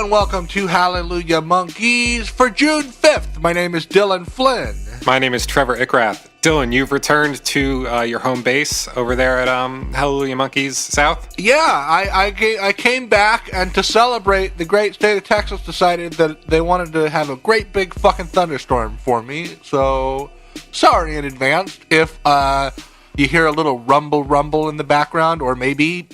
and welcome to Hallelujah Monkeys for June 5th. My name is Dillon Flynn. My name is Trevor Ickrath. Dillon, you've returned to your home base over there at Hallelujah Monkeys South? Yeah, I came back, and to celebrate, the great state of Texas decided that they wanted to have a great big fucking thunderstorm for me. So, sorry in advance if you hear a little rumble in the background, or maybe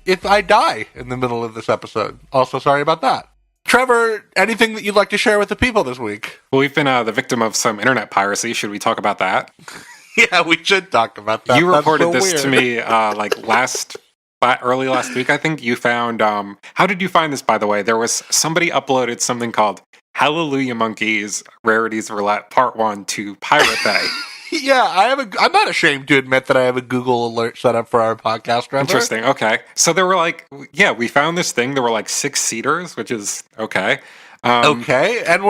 if I die in the middle of this episode. Also, sorry about that. Trevor, anything that you'd like to share with the people this week? Well, we've been the victim of some internet piracy. Should we talk about that? Yeah, we should talk about that. You reported this to me early last week, I think. You found, how did you find this, by the way? There was somebody uploaded something called Hallelujah Monkeys Rarities Roulette Part 1 to Pirate Bay. Yeah, I'm not ashamed to admit that I have a Google alert set up for our podcast, Trevor. Interesting, okay. So there were we found this thing. There were 6-seaters, which is okay. Okay, and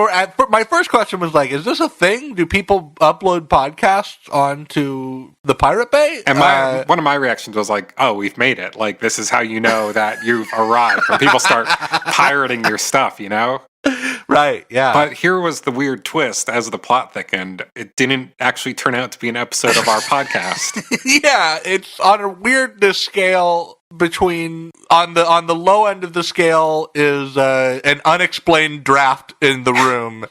my first question was is this a thing? Do people upload podcasts onto the Pirate Bay? And one of my reactions was oh, we've made it. This is how you know that you've arrived. When people start pirating your stuff, you know? Right, yeah. But here was the weird twist. As the plot thickened, it didn't actually turn out to be an episode of our podcast. Yeah, it's on a weirdness scale between on the low end of the scale is an unexplained draft in the room,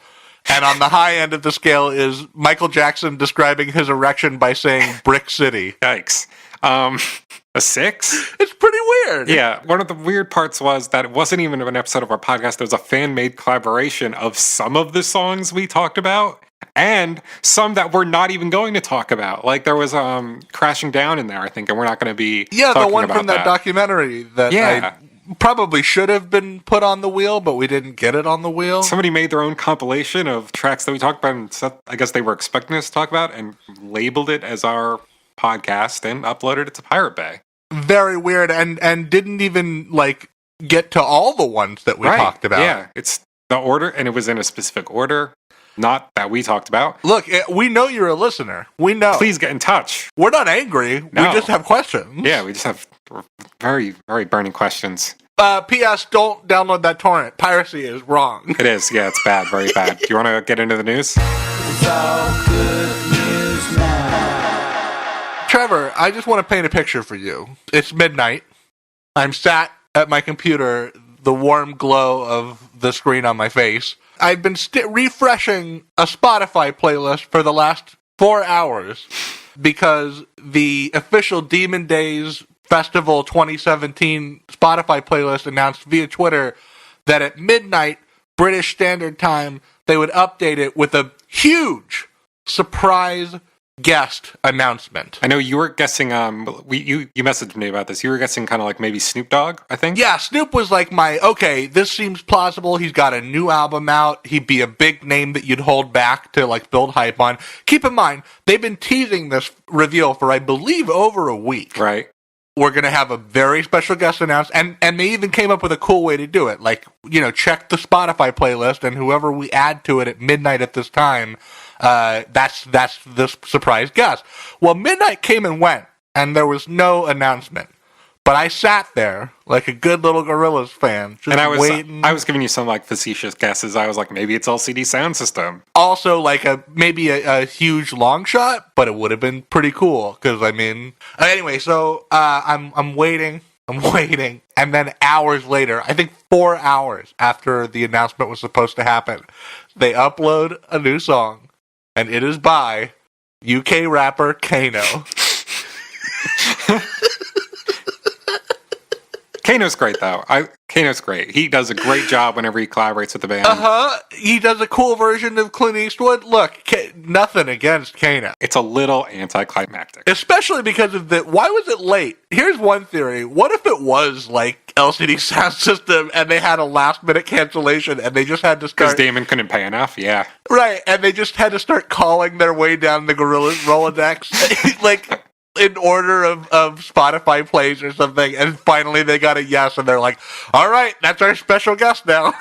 and on the high end of the scale is Michael Jackson describing his erection by saying "Brick City." Yikes. A 6? It's pretty weird. Yeah, one of the weird parts was that it wasn't even an episode of our podcast. It was a fan-made collaboration of some of the songs we talked about and some that we're not even going to talk about. There was Crashing Down in there, I think, and we're not going to be talking the one about from that documentary that I probably should have been put on the wheel, but we didn't get it on the wheel. Somebody made their own compilation of tracks that we talked about, and I guess they were expecting us to talk about, and labeled it as our podcast and uploaded it to Pirate Bay. Very weird, and didn't even get to all the ones that we talked about. Yeah, it's the order, and it was in a specific order, not that we talked about. Look, we know you're a listener. We know. Please get in touch. We're not angry. No. We just have questions. Yeah, we just have very, very burning questions. P.S. Don't download that torrent. Piracy is wrong. It is. Yeah, it's bad. Very bad. Do you want to get into the news? It's all good news now. Trevor, I just want to paint a picture for you. It's midnight. I'm sat at my computer, the warm glow of the screen on my face. I've been refreshing a Spotify playlist for the last 4 hours because the official Demon Days Festival 2017 Spotify playlist announced via Twitter that at midnight British Standard Time, they would update it with a huge surprise guest announcement. I know you were guessing, you messaged me about this. You were guessing kind of maybe Snoop Dogg, I think? Yeah, Snoop was okay, this seems plausible. He's got a new album out. He'd be a big name that you'd hold back to build hype on. Keep in mind, they've been teasing this reveal for, I believe, over a week. Right. We're going to have a very special guest announced, and they even came up with a cool way to do it. Check the Spotify playlist, and whoever we add to it at midnight at this time, that's the surprise guest. Well, midnight came and went, and there was no announcement. But I sat there like a good little Gorillaz fan, just waiting. I was giving you some facetious guesses. I was maybe it's LCD Sound System. Also, maybe a huge long shot, but it would have been pretty cool. Because anyway, so I'm waiting, and then hours later, I think 4 hours after the announcement was supposed to happen, they upload a new song, and it is by UK rapper Kano. Kano's great, though. Kano's great. He does a great job whenever he collaborates with the band. He does a cool version of Clint Eastwood. Look, nothing against Kano. It's a little anticlimactic. Especially because of why was it late? Here's one theory. What if it was LCD Sound System and they had a last-minute cancellation and they just had to start... Because Damon couldn't pay enough, yeah. Right, and they just had to start calling their way down the Gorillaz Rolodex. In order of Spotify plays or something, and finally they got a yes, and they're all right, that's our special guest now.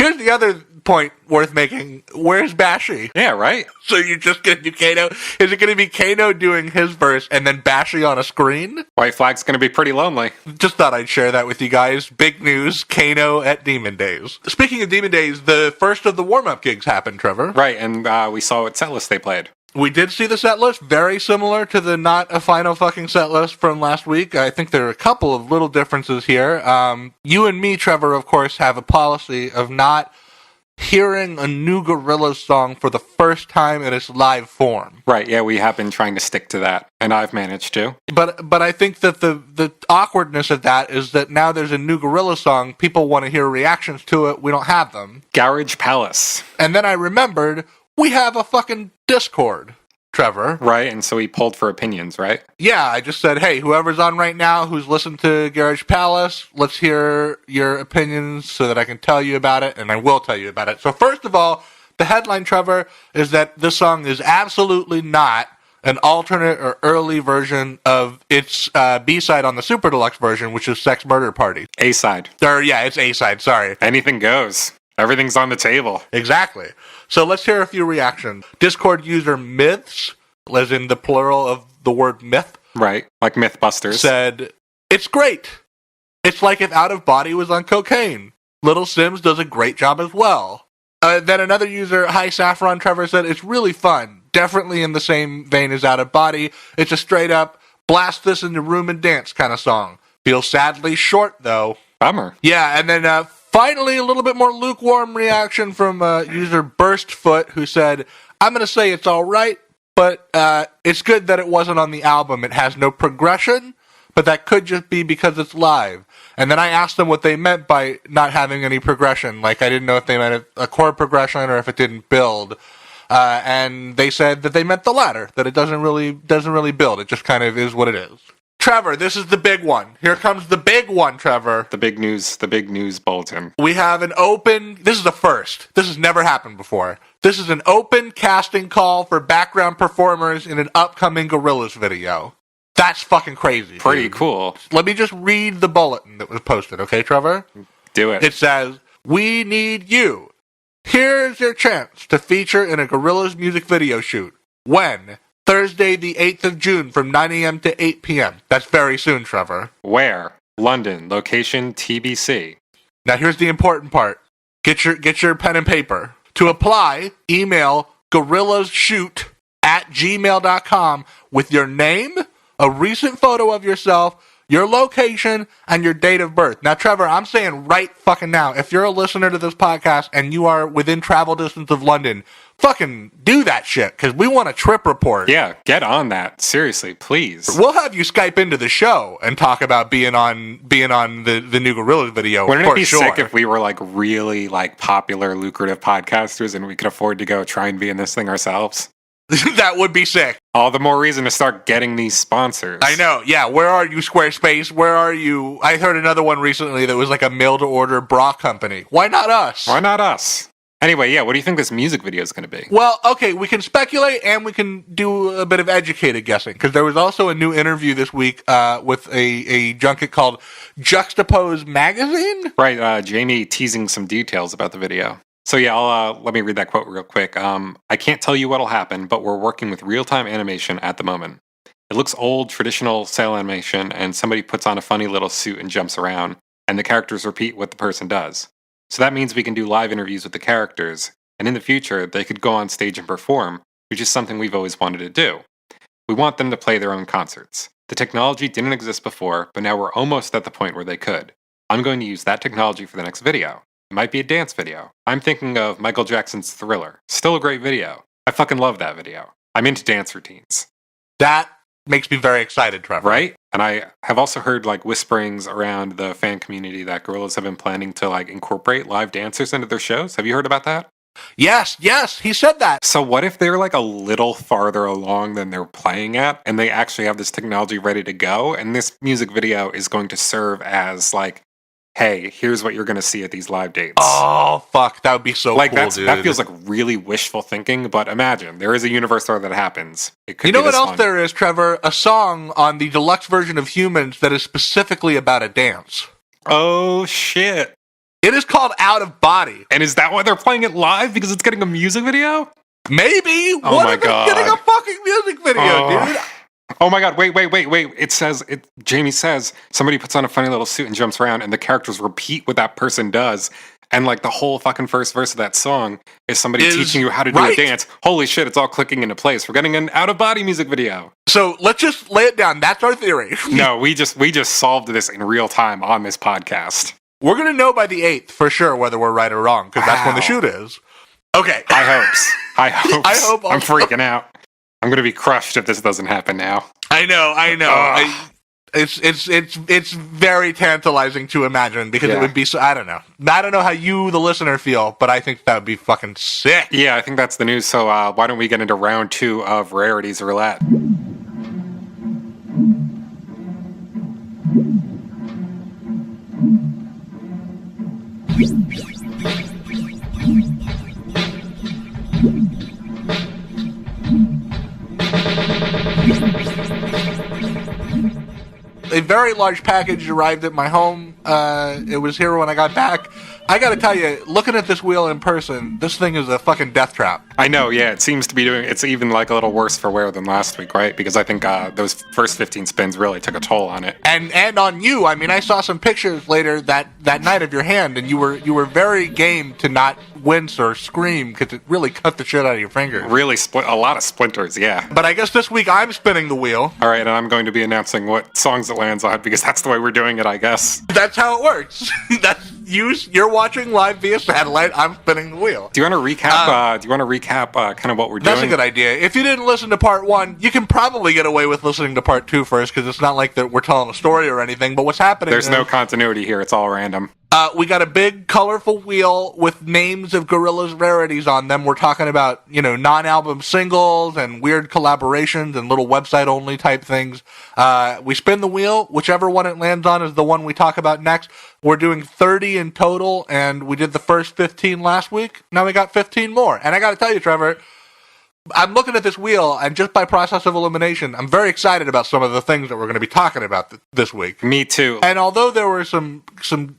Here's the other point worth making. Where's Bashy? Yeah, right? So you're just going to do Kano? Is it going to be Kano doing his verse and then Bashy on a screen? White Flag's going to be pretty lonely. Just thought I'd share that with you guys. Big news, Kano at Demon Days. Speaking of Demon Days, the first of the warm-up gigs happened, Trevor. Right, and we saw what setlist they played. We did see the set list, very similar to the not a final fucking set list from last week. I think there are a couple of little differences here. You and me, Trevor, of course, have a policy of not hearing a new Gorillaz song for the first time in its live form. Right, yeah, we have been trying to stick to that, and I've managed to. But I think that the awkwardness of that is that now there's a new Gorillaz song, people want to hear reactions to it, we don't have them. Garage Palace. And then I remembered, we have a fucking Discord, Trevor. Right, and so he pulled for opinions, right? Yeah, I just said, hey, whoever's on right now who's listened to Garage Palace, let's hear your opinions so that I can tell you about it, and I will tell you about it. So first of all, the headline, Trevor, is that this song is absolutely not an alternate or early version of its B-side on the Super Deluxe version, which is Sex Murder Party. A-side. It's A-side, sorry. Anything goes. Everything's on the table. Exactly. So let's hear a few reactions. Discord user Myths, as in the plural of the word myth. Right, like Mythbusters. Said, it's great. It's like if Out of Body was on cocaine. Little Sims does a great job as well. Then another user, Hi Saffron Trevor, said, it's really fun. Definitely in the same vein as Out of Body. It's a straight up, blast this in the room and dance kind of song. Feels sadly short, though. Bummer. Yeah, and then finally a little bit more lukewarm reaction from user Burstfoot, who said, I'm going to say it's all right, but it's good that it wasn't on the album. It has no progression, but that could just be because it's live. And then I asked them what they meant by not having any progression. Like, I didn't know if they meant a chord progression or if it didn't build. And they said that they meant the latter, that it doesn't really build. It just kind of is what it is. Trevor, this is the big one. Here comes the big one, Trevor. The big news bulletin. We have an open, this is the first. This has never happened before. This is an open casting call for background performers in an upcoming Gorillaz video. That's fucking crazy. Pretty dude. cool. Let me just read the bulletin that was posted, okay, Trevor? Do it. It says, we need you. Here's your chance to feature in a Gorillaz music video shoot. When? Thursday, the 8th of June from 9 a.m. to 8 p.m. That's very soon, Trevor. Where? London. Location TBC. Now here's the important part. Get your pen and paper. To apply, email gorillazshoot@gmail.com with your name, a recent photo of yourself, your location, and your date of birth. Now, Trevor, I'm saying right fucking now, if you're a listener to this podcast and you are within travel distance of London, fucking do that shit, because we want a trip report. Yeah, get on that. Seriously, please. We'll have you Skype into the show and talk about being on the new Gorillaz video. Wouldn't it be sure. sick if we were like really like popular, lucrative podcasters and we could afford to go try and be in this thing ourselves? That would be sick. All the more reason to start getting these sponsors. I know. Yeah. Where are you, Squarespace? Where are you? I heard another one recently that was like a mail-to-order bra company. Why not us? Why not us? Anyway, yeah, what do you think this music video is going to be? Well, okay, we can speculate and we can do a bit of educated guessing, because there was also a new interview this week with a junket called Juxtapose Magazine. Right, Jamie teasing some details about the video. So yeah, let me read that quote real quick. I can't tell you what'll happen, but we're working with real-time animation at the moment. It looks old, traditional cell animation, and somebody puts on a funny little suit and jumps around, and the characters repeat what the person does. So that means we can do live interviews with the characters, and in the future, they could go on stage and perform, which is something we've always wanted to do. We want them to play their own concerts. The technology didn't exist before, but now we're almost at the point where they could. I'm going to use that technology for the next video. It might be a dance video. I'm thinking of Michael Jackson's Thriller. Still a great video. I fucking love that video. I'm into dance routines. That makes me very excited, Trevor. Right? And I have also heard like whisperings around the fan community that Gorillaz have been planning to like incorporate live dancers into their shows. Have you heard about that? Yes, he said that. So what if they're like a little farther along than they're playing at, and they actually have this technology ready to go, and this music video is going to serve as like, hey, here's what you're going to see at these live dates. Oh, fuck. That would be so like cool, that's, dude. That feels like really wishful thinking, but imagine, there is a universe where that happens. It could you know be what this else fun. there is, Trevor? A song on the deluxe version of Humans that is specifically about a dance. Oh, shit. It is called Out of Body. And is that why they're playing it live? Because it's getting a music video? Maybe. Oh What my if it's God. getting a fucking music video, dude? Oh my God, wait. It says, Jamie says, somebody puts on a funny little suit and jumps around, and the characters repeat what that person does. And like the whole fucking first verse of that song is somebody teaching you how to do a dance. Holy shit, it's all clicking into place. We're getting an out-of-body music video. So let's just lay it down. That's our theory. No, we just solved this in real time on this podcast. We're going to know by the 8th for sure whether we're right or wrong, because that's when the shoot is. Okay. I hope. I'm also. freaking out. I'm going to be crushed if this doesn't happen now. I know. It's very tantalizing to imagine because it would be so. I don't know. I don't know how you, the listener, feel, but I think that would be fucking sick. Yeah, I think that's the news. So why don't we get into round 2 of Rarities Roulette? A very large package arrived at my home. It was here when I got back. I gotta tell you, looking at this wheel in person, this thing is a fucking death trap. I know, yeah, it seems to be doing, it's even like a little worse for wear than last week, right? Because I think those first 15 spins really took a toll on it. And on you, I mean, I saw some pictures later that night of your hand, and you were very game to not wince or scream because it really cut the shit out of your fingers. Really a lot of splinters, yeah. But I guess this week I'm spinning the wheel. All right, and I'm going to be announcing what songs it lands on because that's the way we're doing it, I guess. That's how it works. You're watching live via satellite. I'm spinning the wheel. Do you want to recap? Kind of what we're doing? That's a good idea. If you didn't listen to part 1, you can probably get away with listening to part 2 first because it's not like that we're telling a story or anything. But what's happening? There's no continuity here. It's all random. We got a big, colorful wheel with names of Gorillaz rarities on them. We're talking about, non-album singles and weird collaborations and little website-only type things. We spin the wheel. Whichever one it lands on is the one we talk about next. We're doing 30 in total, and we did the first 15 last week. Now we got 15 more. And I got to tell you, Trevor, I'm looking at this wheel, and just by process of elimination, I'm very excited about some of the things that we're going to be talking about this week. Me too. And although there were some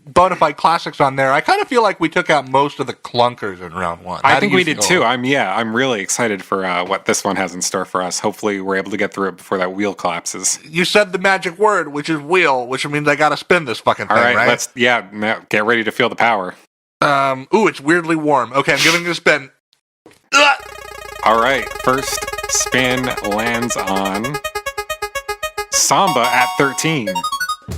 bona fide classics on there, I kind of feel like we took out most of the clunkers in round 1. I think we did too. I'm really excited for what this one has in store for us. Hopefully we're able to get through it before that wheel collapses. You said the magic word, which is wheel, which means I got to spin this fucking thing, right? Let's get ready to feel the power. It's weirdly warm. Okay, I'm giving it a spin. Ugh! All right, first spin lands on Samba at 13.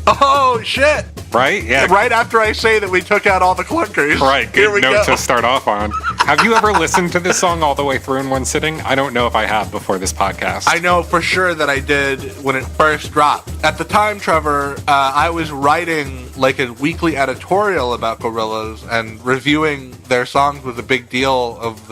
Oh, shit! Right? Yeah. Right after I say that we took out all the clunkers. Right, Here we good go. note to start off on. Have you ever listened to this song all the way through in one sitting? I don't know if I have before this podcast. I know for sure that I did when it first dropped. At the time, Trevor, I was writing like a weekly editorial about Gorillaz, and reviewing their songs was a big deal of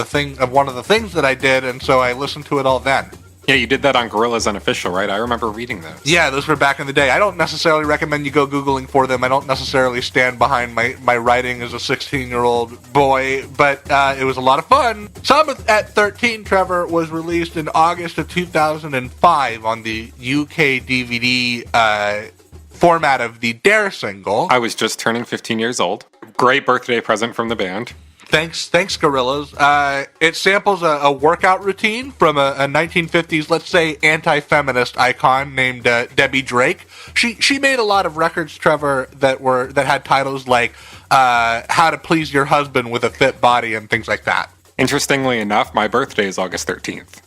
one of the things that I did, and so I listened to it all then. Yeah, you did that on Gorillaz Unofficial, right? I remember reading those. Yeah, those were back in the day. I don't necessarily recommend you go Googling for them. I don't necessarily stand behind my writing as a 16-year-old boy, but it was a lot of fun. Samba at 13, Trevor, was released in August of 2005 on the UK DVD format of the Dare single. I was just turning 15 years old. Great birthday present from the band. Thanks, Gorillaz. It samples a workout routine from a 1950s, let's say, anti-feminist icon named Debbie Drake. She made a lot of records, Trevor, that had titles like "How to Please Your Husband with a Fit Body" and things like that. Interestingly enough, my birthday is August 13th.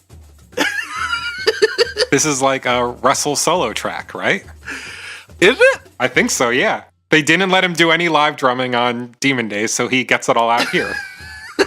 This is like a Russell solo track, right? Is it? I think so, yeah. They didn't let him do any live drumming on Demon Days, so he gets it all out here.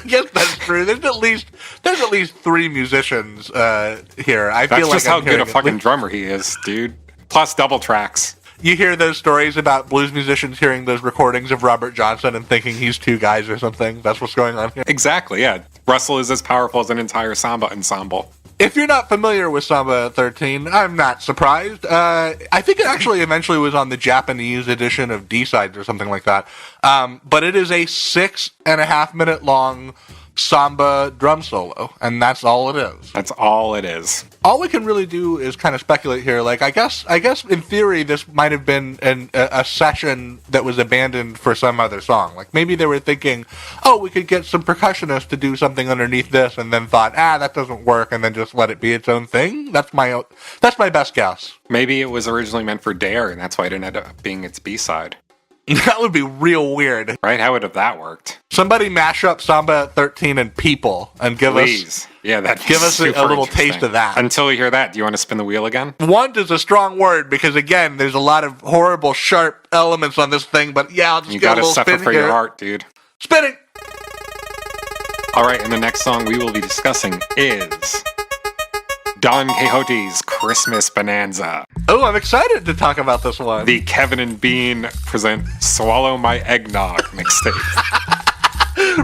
Yes, that's true. There's at least 3 musicians here. I That's feel like just how good a fucking drummer he is, dude. Plus double tracks. You hear those stories about blues musicians hearing those recordings of Robert Johnson and thinking he's 2 guys or something. That's what's going on here. Exactly, yeah. Russell is as powerful as an entire samba ensemble. If you're not familiar with Samba 13, I'm not surprised. I think it actually eventually was on the Japanese edition of D-Sides or something like that. But it is a 6.5 minute long samba drum solo, and that's all it is. That's all it is. All we can really do is kind of speculate here. Like, I guess in theory, this might have been a session that was abandoned for some other song. Like, maybe they were thinking, oh, we could get some percussionists to do something underneath this, and then thought, that doesn't work, and then just let it be its own thing. That's my best guess. Maybe it was originally meant for Dare, and that's why it ended up being its B-side. That would be real weird. Right? How would have that worked? Somebody mash up Samba 13 and People and give us a little taste of that. Until we hear that, do you want to spin the wheel again? Want is a strong word because, again, there's a lot of horrible, sharp elements on this thing, but I'll just get a little spin here. You gotta suffer for your heart, dude. Spinning! All right, and the next song we will be discussing is Don Quixote's Christmas Bonanza. Oh, I'm excited to talk about this one. The Kevin and Bean present Swallow My Eggnog mixtape.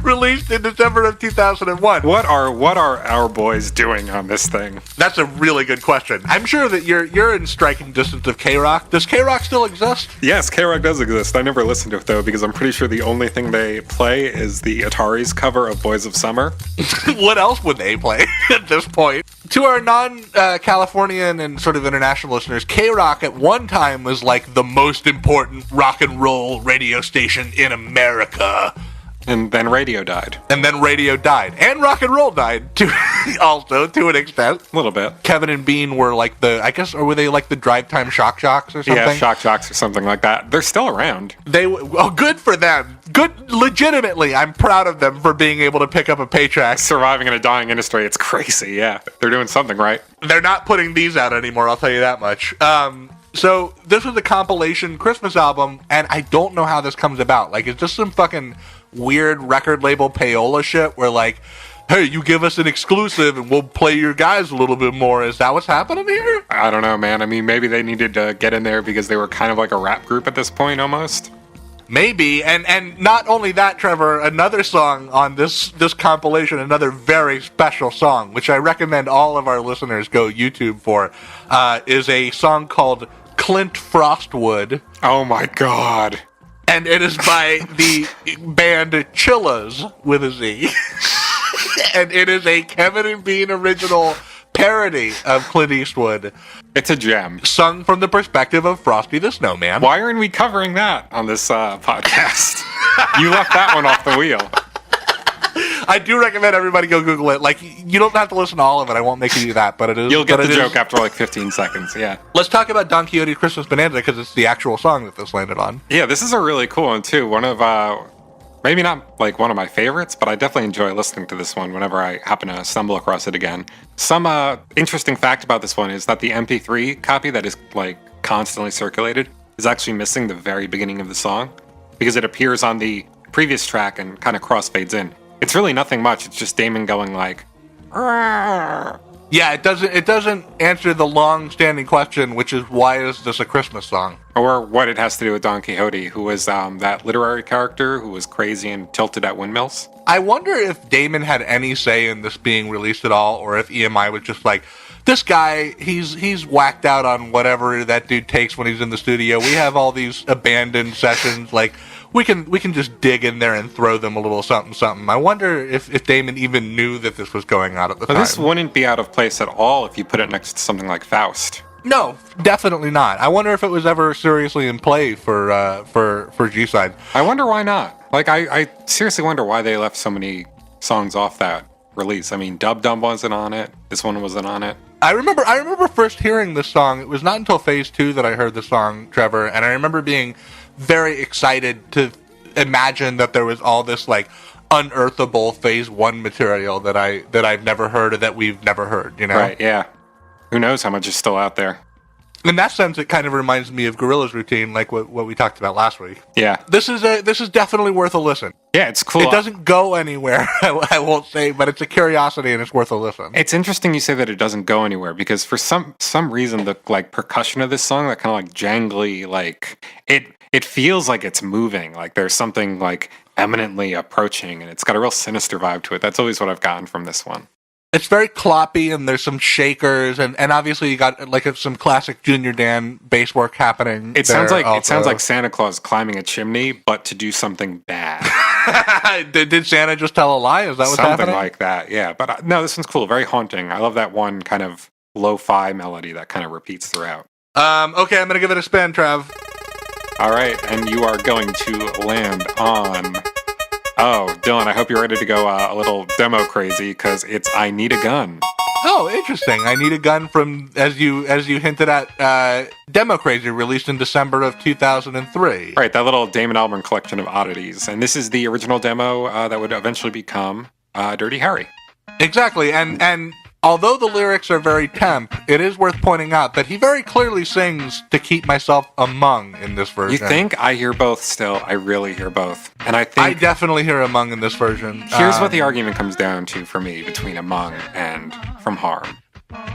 Released in December of 2001. What are our boys doing on this thing? That's a really good question. I'm sure that you're in striking distance of K-Rock. Does K-Rock still exist? Yes, K-Rock does exist. I never listened to it, though, because I'm pretty sure the only thing they play is the Atari's cover of Boys of Summer. What else would they play at this point? To our non-Californian and sort of international listeners, K-Rock at one time was like the most important rock and roll radio station in America. And then radio died. And rock and roll died, to an extent. A little bit. Kevin and Bean were like were they like the drive time shock jocks or something? Yeah, shock jocks or something like that. They're still around. Good for them. Good, legitimately, I'm proud of them for being able to pick up a paycheck. Surviving in a dying industry, it's crazy, yeah. They're doing something right. They're not putting these out anymore, I'll tell you that much. So this was a compilation Christmas album, and I don't know how this comes about. Like, it's just some fucking weird record label payola shit where, like, hey, you give us an exclusive and we'll play your guys a little bit more. Is that what's happening here? I don't know, man. I mean, maybe they needed to get in there because they were kind of like a rap group at this point, almost. Maybe, and not only that, Trevor, another song on this compilation, another very special song, which I recommend all of our listeners go YouTube for, is a song called Clint Frostwood. Oh my god. And it is by the band Chillas with a Z. And it is a Kevin and Bean original parody of Clint Eastwood. It's a gem. Sung from the perspective of Frosty the Snowman. Why aren't we covering that on this podcast? You left that one off the wheel. I do recommend everybody go Google it. Like, you don't have to listen to all of it. I won't make you do that, but it is. You'll get the joke after like 15 seconds, yeah. Let's talk about Don Quixote's Christmas Bonanza, because it's the actual song that this landed on. Yeah, this is a really cool one, too. One of, maybe not like one of my favorites, but I definitely enjoy listening to this one whenever I happen to stumble across it again. Some interesting fact about this one is that the MP3 copy that is like constantly circulated is actually missing the very beginning of the song, because it appears on the previous track and kind of crossfades in. It's really nothing much. It's just Damon going like, "Arr." Yeah, it doesn't answer the long-standing question, which is, why is this a Christmas song? Or what it has to do with Don Quixote, who was that literary character who was crazy and tilted at windmills. I wonder if Damon had any say in this being released at all, or if EMI was just like, this guy, he's whacked out on whatever that dude takes when he's in the studio. We have all these abandoned sessions, like, we can just dig in there and throw them a little something something. I wonder if Damon even knew that this was going on at the time. This wouldn't be out of place at all if you put it next to something like Faust. No, definitely not. I wonder if it was ever seriously in play for G-Side. I wonder why not. Like, I seriously wonder why they left so many songs off that release. I mean, Dub Dub wasn't on it. This one wasn't on it. I remember first hearing this song. It was not until Phase 2 that I heard the song, Trevor, and I remember being very excited to imagine that there was all this like unearthable Phase 1 material that I've never heard or that we've never heard, you know? Right, yeah. Who knows how much is still out there. In that sense, it kind of reminds me of Gorillaz Routine, like what we talked about last week. Yeah. This is definitely worth a listen. Yeah, it's cool. It doesn't go anywhere, I won't say, but it's a curiosity and it's worth a listen. It's interesting you say that it doesn't go anywhere, because for some reason the like percussion of this song, that kind of like jangly, like it feels like it's moving, like there's something like eminently approaching, and it's got a real sinister vibe to it. That's always what I've gotten from this one. It's very cloppy, and there's some shakers, and obviously you got like some classic Junior Dan bass work happening. It sounds like Santa Claus climbing a chimney, but to do something bad. Did Santa just tell a lie? Is that what's Something happening? like that, yeah. But no, this one's cool. Very haunting. I love that one kind of lo-fi melody that kind of repeats throughout. Okay, I'm gonna give it a spin, Trev. All right, and you are going to land on... Oh, Dylan, I hope you're ready to go a little demo crazy, because it's I Need a Gun. Oh, interesting. I Need a Gun from, as you hinted at, Demo Crazy, released in December of 2003. Right, that little Damon Albarn collection of oddities. And this is the original demo that would eventually become Dirty Harry. Exactly, and although the lyrics are very temp, it is worth pointing out that he very clearly sings "To Keep Myself Among" in this version. You think? I hear both still. I really hear both. And I I think... definitely hear "Among" in this version. Here's what the argument comes down to for me between Among and From Harm.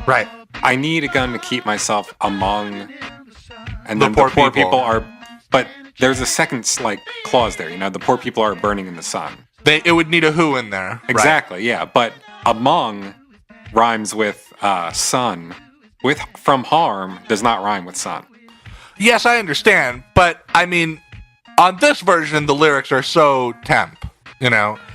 Right. I need a gun to keep myself among... And The then poor the poor people. people are... But there's a second clause there, the poor people are burning in the sun. It would need a "who" in there. Exactly, yeah. But among rhymes with sun. With From Harm does not rhyme with sun. Yes, I understand, but I mean, on this version, the lyrics are so temp,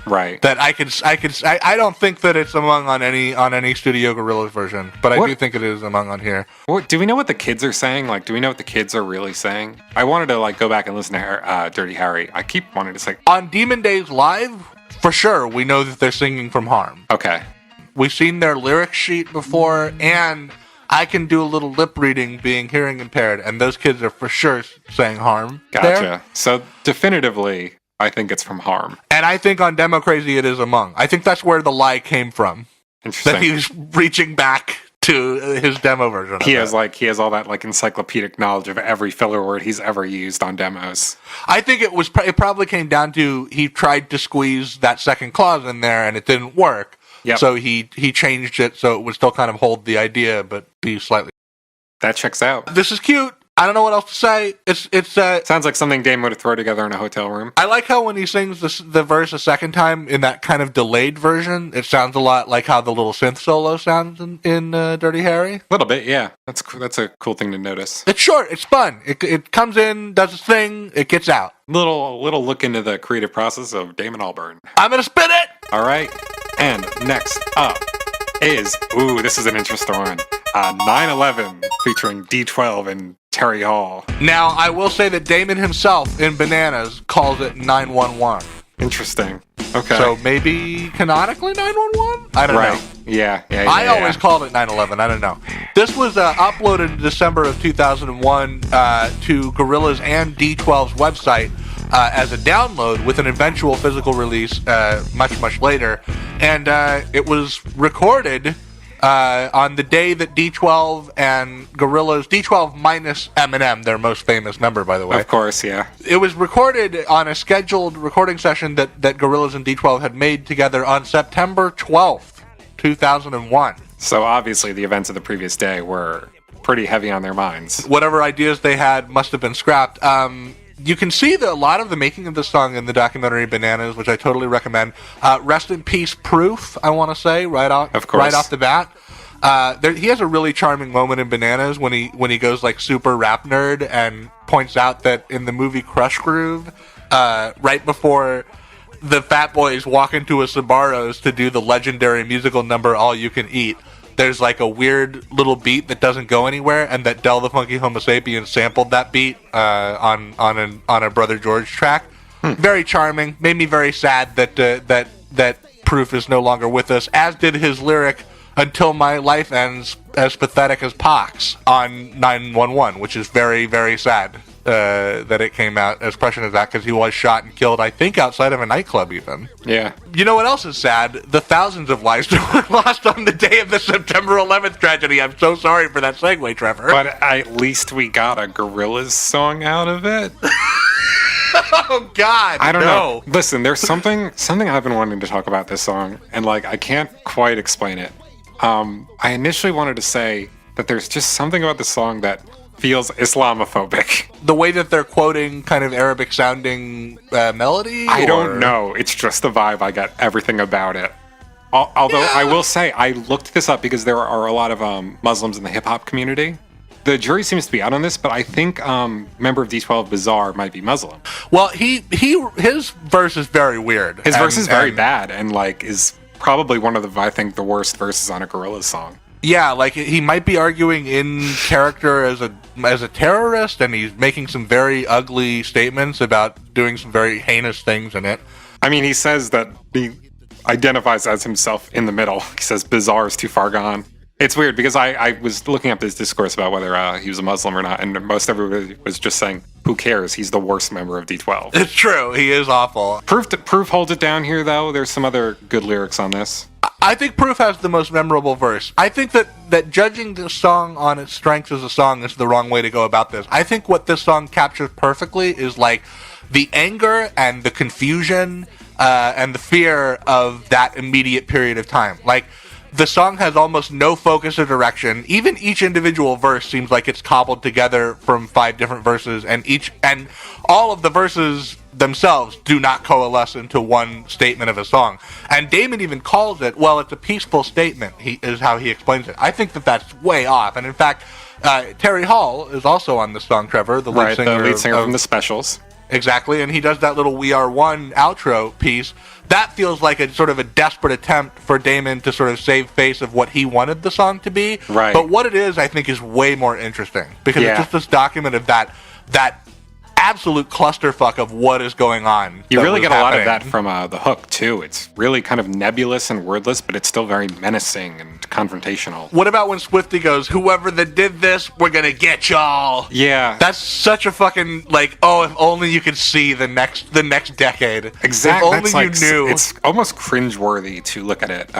Right. that I don't think that it's Among on any Studio Gorillaz version, but I What? do think it is Among on here. Do we know what the kids are saying? Do we know what the kids are really saying? I wanted to go back and listen to Dirty Harry. I keep wanting to say, On Demon Days Live, for sure, we know that they're singing From Harm. okay. We've seen their lyric sheet before, and I can do a little lip reading being hearing impaired, and those kids are for sure saying Harm. Gotcha. there. So definitively, I think it's From Harm. And I think on Demo Crazy it is Among. I think that's where the lie came from. Interesting. That he was reaching back to his demo version of He it. has all that encyclopedic knowledge of every filler word he's ever used on demos. I think it probably came down to he tried to squeeze that second clause in there and it didn't work. Yep. So he changed it so it would still kind of hold the idea but be slightly. That checks out. This is cute. I don't know what else to say. It's Sounds like something Dame would throw together in a hotel room. I like how when he sings the verse a second time in that kind of delayed version, it sounds a lot like how the little synth solo sounds in Dirty Harry. A little bit, yeah. That's a cool thing to notice. It's short. It's fun. It comes in, does its thing, it gets out. Little look into the creative process of Damon Albarn. I'm gonna spin it. All right. And next up is, this is an interesting one. 9/11 featuring D12 and Terry Hall. Now, I will say that Damon himself in Bananas calls it 911. Interesting. Okay. So maybe canonically 911? I don't know. Right. Yeah. I always called it 911. I don't know. This was uploaded in December of 2001 to Gorillaz and D12's website as a download with an eventual physical release much later. And it was recorded on the day that D12 and Gorillaz, D12 minus Eminem, their most famous member, by the way. Of course, yeah. It was recorded on a scheduled recording session that Gorillaz and D12 had made together on September 12th, 2001. So obviously the events of the previous day were pretty heavy on their minds. Whatever ideas they had must have been scrapped. You can see a lot of the making of this song in the documentary Bananas, which I totally recommend. Rest in peace, Proof, I want to say, right off the bat. He has a really charming moment in Bananas when he goes super rap nerd and points out that in the movie Crush Groove, right before the Fat Boys walk into a Sbarro's to do the legendary musical number All You Can Eat, there's a weird little beat that doesn't go anywhere, and that Del the Funky Homo Sapien sampled that beat on a Brother George track. Very charming. Made me very sad that Proof is no longer with us, as did his lyric "Until My Life Ends as Pathetic as Pox" on 911, which is very, very sad that it came out as prescient as that, because he was shot and killed, I think, outside of a nightclub even. Yeah. You know what else is sad? The thousands of lives that were lost on the day of the September 11th tragedy. I'm so sorry for that segue, Trevor. But at least we got a Gorillaz song out of it. Oh, God. I don't know. Listen, there's something I've been wanting to talk about this song, and I can't quite explain it. I initially wanted to say that there's just something about the song that feels Islamophobic. The way that they're quoting kind of Arabic-sounding melody? I don't know. It's just the vibe. I got everything about it. Although I will say, I looked this up because there are a lot of Muslims in the hip-hop community. the jury seems to be out on this, but I think member of D12 Bizarre might be Muslim. Well, his verse is very weird. His verse is very bad and like is probably one of the worst verses on a Gorillaz song. Yeah, like he might be arguing in character as a terrorist, and he's making some very ugly statements about doing some very heinous things in it. I mean, he says that he identifies as himself in the middle. He says Bizarre is too far gone. It's weird because I was looking up his discourse about whether he was a Muslim or not, and most everybody was just saying, who cares? He's the worst member of D12. It's true. He is awful. Proof holds it down here, though. There's some other good lyrics on this. I think Proof has the most memorable verse. I think that judging this song on its strengths as a song is the wrong way to go about this. I think what this song captures perfectly is like the anger and the confusion and the fear of that immediate period of time. Like, the song has almost no focus or direction. Even each individual verse seems like it's cobbled together from 5 different verses, and all of the verses themselves do not coalesce into one statement of a song. And Damon even calls it, well, it's a peaceful statement, is how he explains it. I think that that's way off. And in fact, Terry Hall is also on this song, Trevor, the lead singer from The Specials. Exactly, and he does that little We Are One outro piece. That feels like a sort of a desperate attempt for Damon to sort of save face of what he wanted the song to be. Right. But what it is, I think, is way more interesting. Because it's just this document of that absolute clusterfuck of what is going on. You really get a lot of that from the hook, too. It's really kind of nebulous and wordless, but it's still very menacing and confrontational. What about when Swifty goes, whoever that did this, we're gonna get y'all? Yeah. That's such a fucking, like, oh, if only you could see the next decade. Exactly. If only you knew. It's almost cringeworthy to look at it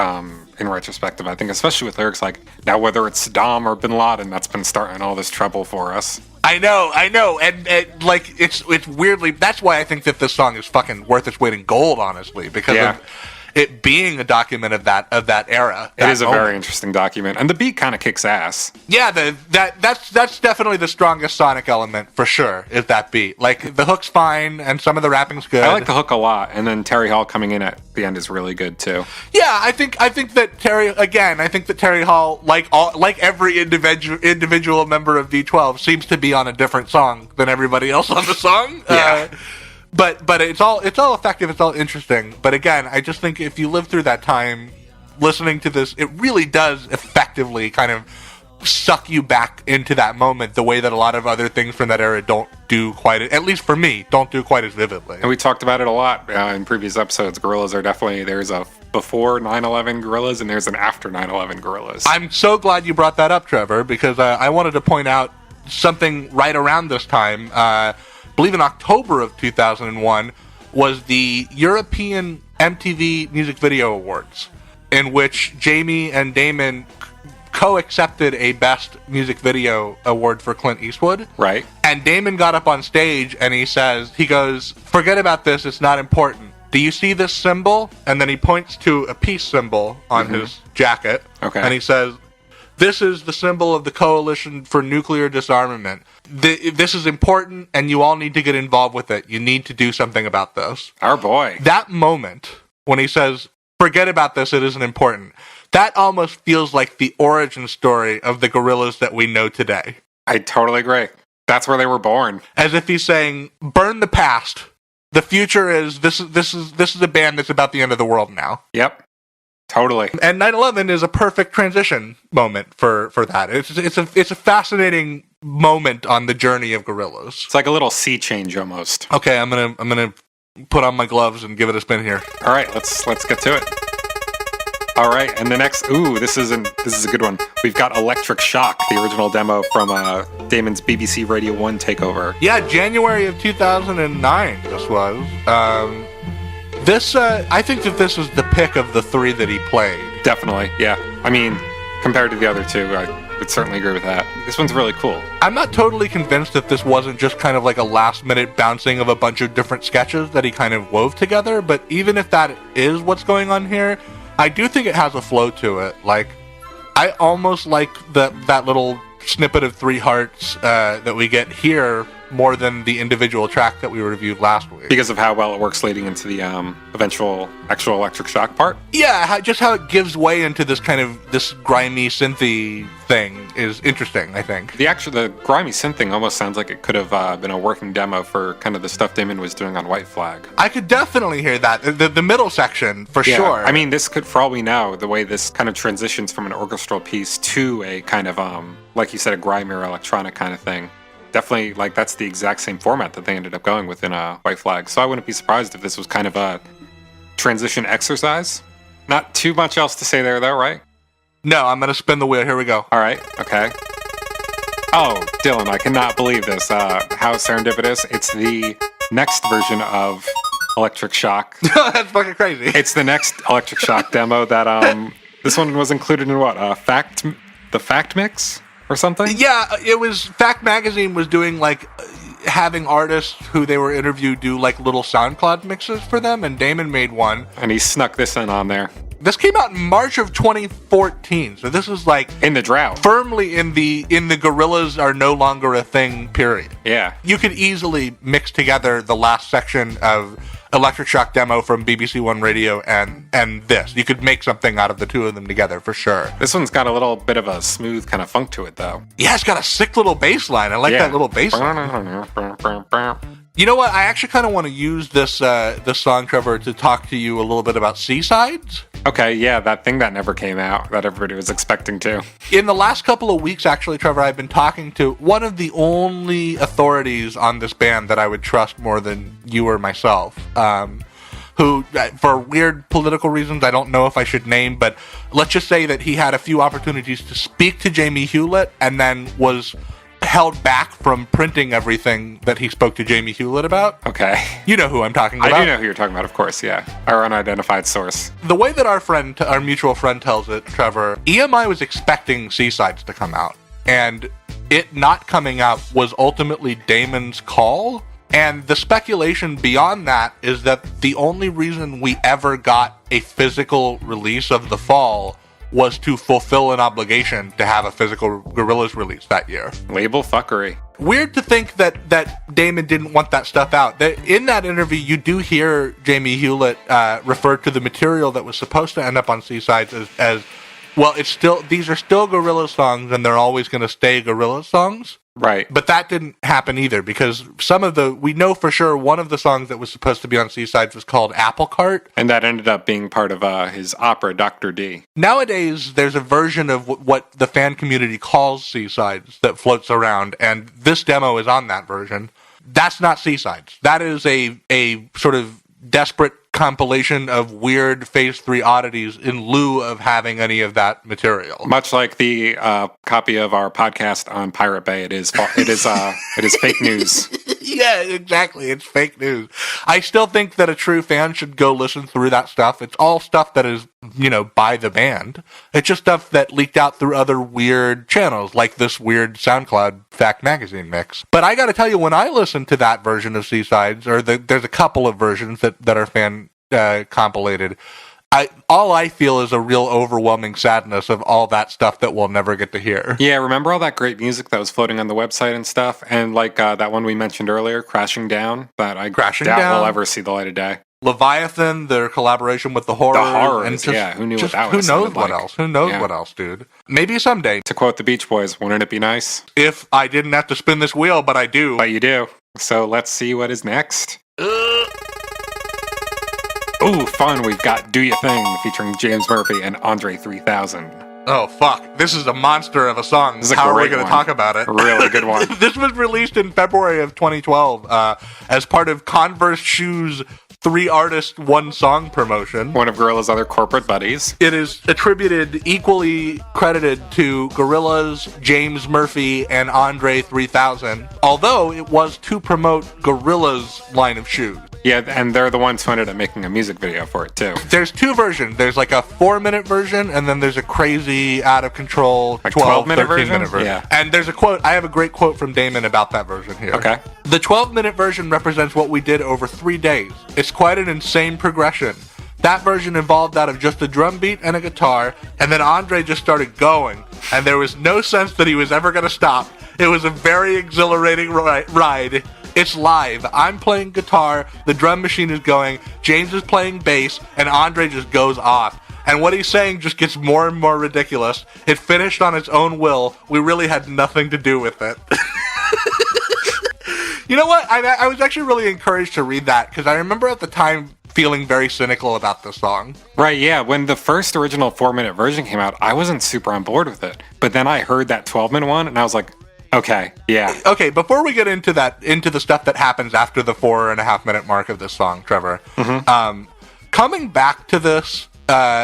in retrospective, I think, especially with lyrics like, now whether it's Saddam or Bin Laden, that's been starting all this trouble for us. I know, and like it's weirdly. That's why I think that this song is fucking worth its weight in gold, honestly, because of it being a document of that era. It is a very interesting document, and the beat kind of kicks ass. Yeah, that's definitely the strongest sonic element for sure. Is that beat? Like the hook's fine, and some of the rapping's good. I like the hook a lot, and then Terry Hall coming in at the end is really good too. Yeah, I think that Terry Hall, like every individual member of D12, seems to be on a different song than everybody else on the song. Yeah. But it's all effective. It's all interesting. But again, I just think if you live through that time, listening to this, it really does effectively kind of suck you back into that moment the way that a lot of other things from that era don't do quite, at least for me, don't do quite as vividly. And we talked about it a lot in previous episodes. Gorillaz are definitely, there's a before 9/11 Gorillaz and there's an after 9/11 Gorillaz. I'm so glad you brought that up, Trevor, because I wanted to point out something right around this time. I believe in October of 2001 was the European MTV Music Video Awards, in which Jamie and Damon co-accepted a Best Music Video award for Clint Eastwood. Right. And Damon got up on stage and he goes, forget about this, it's not important. Do you see this symbol? And then he points to a peace symbol on his jacket. Okay. And he says, this is the symbol of the Coalition for Nuclear Disarmament. This is important, and you all need to get involved with it. You need to do something about this. Our boy. That moment, when he says, forget about this, it isn't important, that almost feels like the origin story of the Gorillaz that we know today. I totally agree. That's where they were born. As if he's saying, burn the past. The future is, this is a band that's about the end of the world now. Yep. Totally. And 9/11 is a perfect transition moment for that. It's a fascinating moment on the journey of Gorillaz. It's like a little sea change almost. Okay, I'm gonna put on my gloves and give it a spin here. All right, let's get to it. All right, and the next, this is a good one. We've got Electric Shock, the original demo from Damon's BBC Radio 1 takeover. Yeah, January of 2009. This was. I think that this is the pick of the three that he played. Definitely, yeah. I mean, compared to the other two, I would certainly agree with that. This one's really cool. I'm not totally convinced that this wasn't just kind of like a last-minute bouncing of a bunch of different sketches that he kind of wove together, but even if that is what's going on here, I do think it has a flow to it. Like, I almost like that little snippet of Three Hearts that we get here more than the individual track that we reviewed last week. Because of how well it works leading into the eventual actual electric shock part? Yeah, just how it gives way into this kind of this grimy synthy thing is interesting, I think. The grimy synth thing almost sounds like it could have been a working demo for kind of the stuff Damon was doing on White Flag. I could definitely hear that. The middle section, for sure. I mean, this could, for all we know, the way this kind of transitions from an orchestral piece to a kind of, like you said, a grimier electronic kind of thing. Definitely, like, that's the exact same format that they ended up going with in White Flag. So I wouldn't be surprised if this was kind of a transition exercise. Not too much else to say there, though, right? No, I'm going to spin the wheel. Here we go. All right. Okay. Oh, Dillon, I cannot believe this. How serendipitous. It's the next version of Electric Shock. That's fucking crazy. It's the next Electric Shock demo that, this one was included in what? The Fact Mix? Or something? Yeah, it was Fact Magazine was doing like having artists who they were interviewed do like little SoundCloud mixes for them, and Damon made one. And he snuck this in on there. This came out in March of 2014, so this is like in the drought, firmly in the Gorillaz are no longer a thing period. Yeah, you could easily mix together the last section of Electric Shock demo from BBC One Radio and this. You could make something out of the two of them together for sure. This one's got a little bit of a smooth kind of funk to it, though. Yeah, it's got a sick little bass line. I like that little bass line. You know what? I actually kind of want to use this song, Trevor, to talk to you a little bit about C-Sides. Okay, yeah, that thing that never came out that everybody was expecting to. In the last couple of weeks, actually, Trevor, I've been talking to one of the only authorities on this band that I would trust more than you or myself, who, for weird political reasons, I don't know if I should name, but let's just say that he had a few opportunities to speak to Jamie Hewlett and then was held back from printing everything that he spoke to Jamie Hewlett about. Okay. You know who I'm talking about. I do know who you're talking about, of course, yeah. Our unidentified source. The way that our mutual friend tells it, Trevor, EMI was expecting C-Sides to come out, and it not coming out was ultimately Damon's call. And the speculation beyond that is that the only reason we ever got a physical release of The Fall was to fulfill an obligation to have a physical Gorillaz release that year. Label fuckery. Weird to think that Damon didn't want that stuff out. In that interview, you do hear Jamie Hewlett refer to the material that was supposed to end up on C-Sides as well, these are still Gorillaz songs, and they're always going to stay Gorillaz songs. Right. But that didn't happen either, because we know for sure one of the songs that was supposed to be on C-Sides was called Apple Cart. And that ended up being part of his opera, Dr. D. Nowadays, there's a version of what the fan community calls C-Sides that floats around, and this demo is on that version. That's not C-Sides. That is a sort of desperate compilation of weird Phase 3 oddities in lieu of having any of that material. Much like the copy of our podcast on Pirate Bay, it is fake news. Yeah, exactly. It's fake news. I still think that a true fan should go listen through that stuff. It's all stuff that is, by the band. It's just stuff that leaked out through other weird channels, like this weird SoundCloud Fact Magazine mix. But I gotta tell you, when I listen to that version of C-Sides, or there's a couple of versions that are fan compilated, all I feel is a real overwhelming sadness of all that stuff that we'll never get to hear. Yeah, remember all that great music that was floating on the website and stuff? And like that one we mentioned earlier, Crashing Down, that I doubt will ever see the light of day. Leviathan, their collaboration with the Horrors. The Horrors, and yeah. Who knew what that was? Who knows what else? Who knows what else, dude? Maybe someday. To quote the Beach Boys, wouldn't it be nice? If I didn't have to spin this wheel, but I do. But you do. So let's see what is next. Ooh, fun. We've got Do Ya Thing featuring James Murphy and Andre 3000. Oh, fuck. This is a monster of a song. How are we going to talk about it? A really good one. This was released in February of 2012 as part of Converse Shoes' 3-artist, 1-song promotion. One of Gorillaz' other corporate buddies. It is equally credited to Gorillaz, James Murphy, and Andre 3000, although it was to promote Gorillaz' line of shoes. Yeah, and they're the ones who ended up making a music video for it, too. There's 2 versions. There's like a 4-minute version, and then there's a crazy, out-of-control 12-minute, 13-minute version. Yeah. And there's a quote. I have a great quote from Damon about that version here. Okay. The 12-minute version represents what we did over 3 days. It's quite an insane progression. That version involved out of just a drum beat and a guitar, and then Andre just started going, and there was no sense that he was ever going to stop. It was a very exhilarating ride. It's live. I'm playing guitar, the drum machine is going, James is playing bass, and Andre just goes off. And what he's saying just gets more and more ridiculous. It finished on its own will. We really had nothing to do with it. You know what? I was actually really encouraged to read that, because I remember at the time feeling very cynical about this song. Right, yeah. When the first original 4-minute version came out, I wasn't super on board with it. But then I heard that 12-minute one, and I was like, okay, yeah. Okay, before we get into the stuff that happens after the 4.5-minute mark of this song, Trevor, coming back to this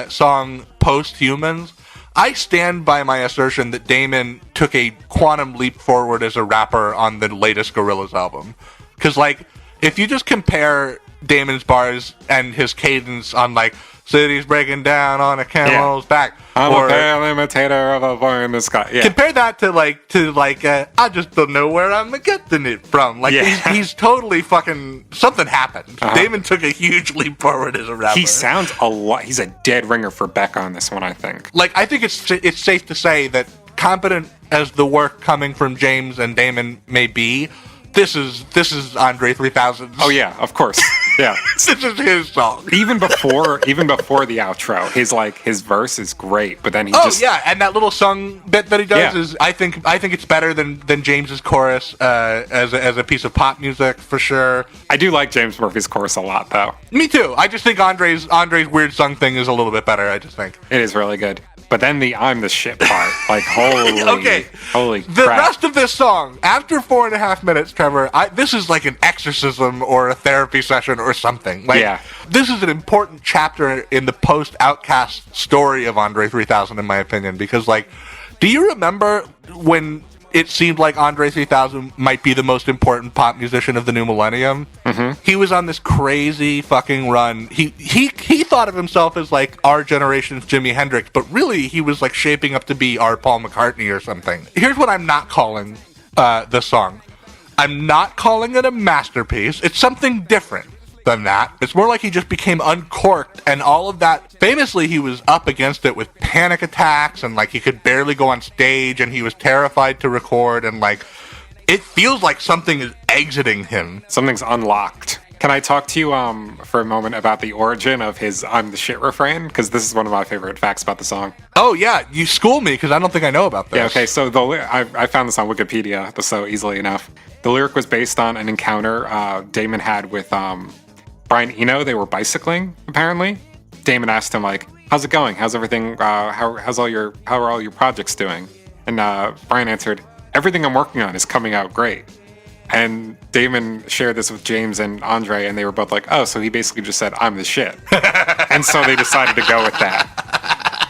song post-Humans, I stand by my assertion that Damon took a quantum leap forward as a rapper on the latest Gorillaz album. Because, like, if you just compare Damon's bars and his cadence on, like, cities breaking down on a camel's back. I'm a pale imitator of a boy in the sky. Yeah. Compare that to I just don't know where I'm getting it from. Like, he's totally fucking, something happened. Damon took a huge leap forward as a rapper. He sounds a lot, he's a dead ringer for Beck on this one, I think. Like, I think it's safe to say that competent as the work coming from James and Damon may be, this is Andre 3000's. Oh yeah, of course. Yeah. This is his song. Even before the outro, his verse is great, but then he and that little song bit that he does is I think it's better than James's chorus as a piece of pop music for sure. I do like James Murphy's chorus a lot though. Me too. I just think Andre's weird song thing is a little bit better, I just think. It is really good. But then the I'm the shit part, like holy The crap. rest of this song, after 4.5 minutes, Trevor, this is like an exorcism or a therapy session or something. Like, this is an important chapter in the post-Outcast story of Andre 3000, in my opinion, because, like, do you remember when it seemed like Andre 3000 might be the most important pop musician of the new millennium? He was on this crazy fucking run. He thought of himself as like our generation's Jimi Hendrix, but really he was like shaping up to be our Paul McCartney or something. Here's what I'm not calling this song. I'm not calling it a masterpiece. It's something different than that. It's more like he just became uncorked, and all of that. Famously, he was up against it with panic attacks, and like he could barely go on stage, and he was terrified to record, and like it feels like something is exiting him. Something's unlocked. Can I talk to you for a moment about the origin of his I'm the shit refrain? Because this is one of my favorite facts about the song. Oh yeah, you school me, because I don't think I know about this. Yeah, okay, so I found this on Wikipedia so easily enough. The lyric was based on an encounter Damon had with Brian Eno. They were bicycling, apparently. Damon asked him, like, how's it going? How's everything? How are all your projects doing? And Brian answered, everything I'm working on is coming out great. And Damon shared this with James and Andre, and they were both like, oh, so he basically just said, I'm the shit. And so they decided to go with that.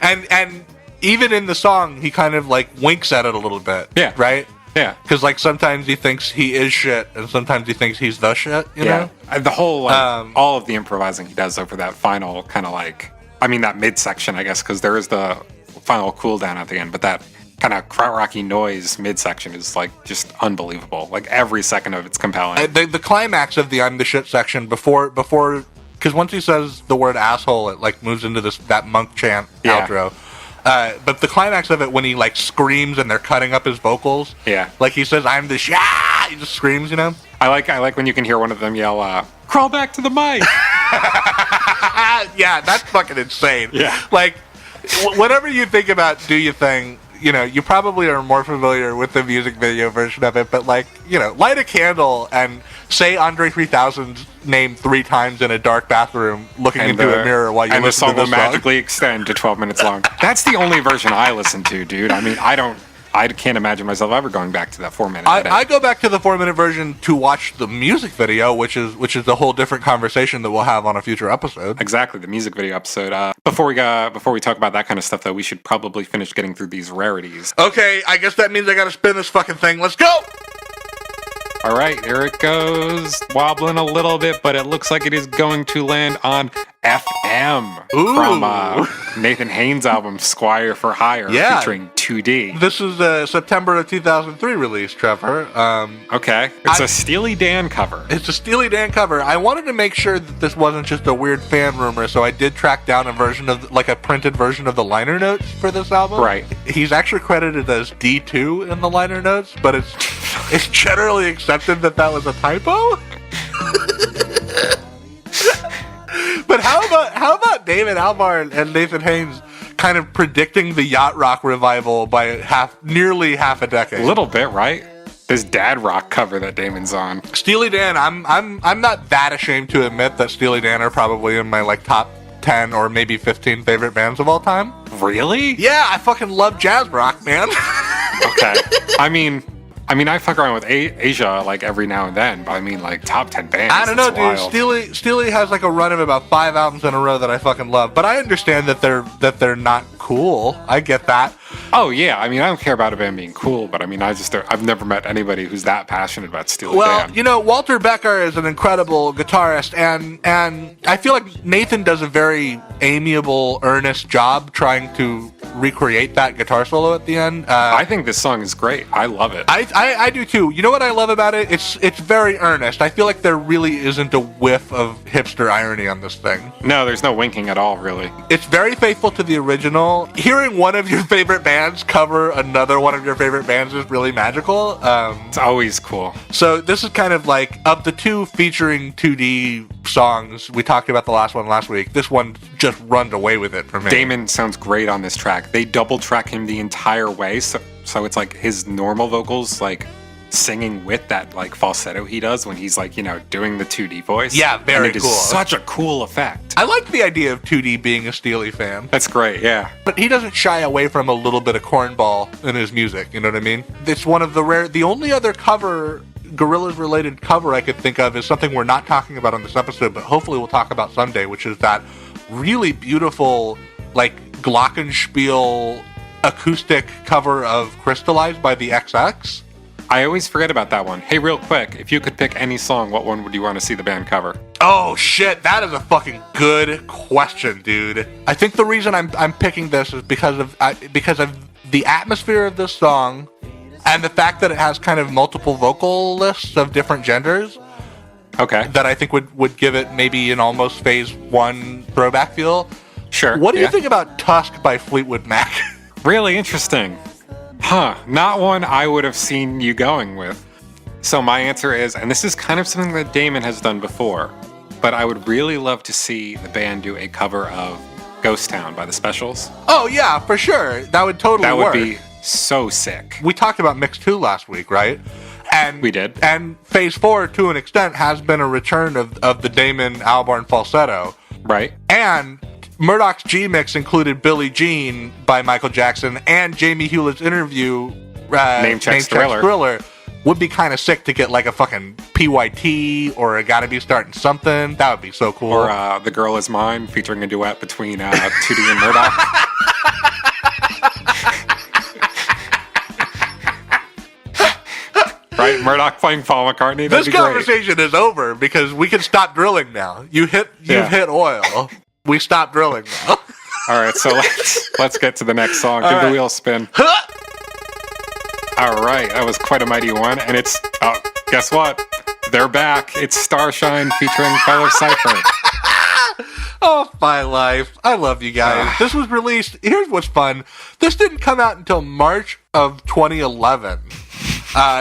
And even in the song, he kind of like winks at it a little bit. Yeah. Right? Yeah. Because like sometimes he thinks he is shit, and sometimes he thinks he's the shit, you know? The whole, like, all of the improvising he does over that final kind of like, I mean, that midsection, I guess, because there is the final cool down at the end, but that kind of krautrocky noise midsection is like just unbelievable. Like every second of it's compelling. The climax of the I'm the shit section before, because once he says the word asshole, it like moves into that monk chant outro. But the climax of it, when he like screams and they're cutting up his vocals, like he says, "I'm the shit," he just screams, you know. I like when you can hear one of them yell, "Crawl back to the mic." Yeah, that's fucking insane. Yeah, like whatever you think about "Do You Thing," you know, you probably are more familiar with the music video version of it, but like, you know, light a candle and say Andre 3000's name 3 times in a dark bathroom looking into a mirror while you listen to this song. And the song will magically extend to 12 minutes long. That's the only version I listen to, dude. I mean, I can't imagine myself ever going back to that 4-minute edit. I go back to the 4-minute version to watch the music video, which is a whole different conversation that we'll have on a future episode. Exactly, the music video episode. Before we talk about that kind of stuff, though, we should probably finish getting through these rarities. Okay, I guess that means I gotta spin this fucking thing. Let's go! All right, here it goes. Wobbling a little bit, but it looks like it is going to land on FM from Nathan Haynes' album Squire for Hire, featuring 2D. This is a September of 2003 release, Trevor. Okay, it's a Steely Dan cover. It's a Steely Dan cover. I wanted to make sure that this wasn't just a weird fan rumor, so I did track down a version of, like a printed version of the liner notes for this album. Right. He's actually credited as D2 in the liner notes, but it's generally accepted that was a typo. But how about David Albarn and Nathan Haynes kind of predicting the yacht rock revival by nearly half a decade? A little bit, right? This dad rock cover that Damon's on. Steely Dan, I'm not that ashamed to admit that Steely Dan are probably in my like top 10 or maybe 15 favorite bands of all time. Really? Yeah, I fucking love jazz rock, man. Okay. I mean, I fuck around with Asia like every now and then, but I mean, like top 10 bands. I don't know, dude. Wild. Steely has like a run of about 5 albums in a row that I fucking love, but I understand that they're not cool. I get that. Oh yeah, I mean, I don't care about a band being cool, but I mean, I've never met anybody who's that passionate about Steely Dan. Well, you know, Walter Becker is an incredible guitarist, and I feel like Nathan does a very amiable, earnest job trying to recreate that guitar solo at the end. I think this song is great. I love it. I do too. You know what I love about it? It's very earnest. I feel like there really isn't a whiff of hipster irony on this thing. No, there's no winking at all, really. It's very faithful to the original. Hearing one of your favorite bands cover another one of your favorite bands is really magical. It's always cool. So this is kind of like, of the two featuring 2D songs, we talked about the last one last week, this one just runs away with it for me. Damon sounds great on this track. They double track him the entire way, so it's like his normal vocals like singing with that like falsetto he does when he's like, you know, doing the 2D voice. Yeah, very cool. It is such a cool effect. I like the idea of 2D being a Steely fan. That's great, yeah. But he doesn't shy away from a little bit of cornball in his music, you know what I mean? It's one of the only other Gorillaz related cover I could think of is something we're not talking about on this episode, but hopefully we'll talk about someday, which is that really beautiful like glockenspiel acoustic cover of Crystallized by the XX. I always forget about that one. Hey, real quick, if you could pick any song, what one would you want to see the band cover? Oh shit, that is a fucking good question, dude. I think the reason I'm picking this is because of the atmosphere of this song and the fact that it has kind of multiple vocalists of different genders. Okay. That I think would give it maybe an almost Phase 1 throwback feel. Sure. What do you think about Tusk by Fleetwood Mac? Really interesting. Huh. Not one I would have seen you going with. So my answer is, and this is kind of something that Damon has done before, but I would really love to see the band do a cover of Ghost Town by the Specials. Oh yeah, for sure. That would totally work. That would be so sick. We talked about Mix 2 last week, right? And we did. And Phase 4, to an extent, has been a return of the Damon Albarn falsetto. Right. And Murdoch's G-Mix included Billie Jean by Michael Jackson and Jamie Hewlett's interview, Name Check Thriller. Would be kind of sick to get like a fucking PYT or a Gotta Be Starting Something. That would be so cool. Or The Girl Is Mine, featuring a duet between 2D and Murdoch. Right, Murdoch playing Paul McCartney. This conversation is over because we can stop drilling now. You've hit oil. We stop drilling now. All right, so let's get to the next song. Give the wheel spin. All right, that was quite a mighty one, and it's guess what? They're back. It's Starshine featuring Color Cypher. Oh, my life. I love you guys. This was released. Here's what's fun. This didn't come out until March of 2011.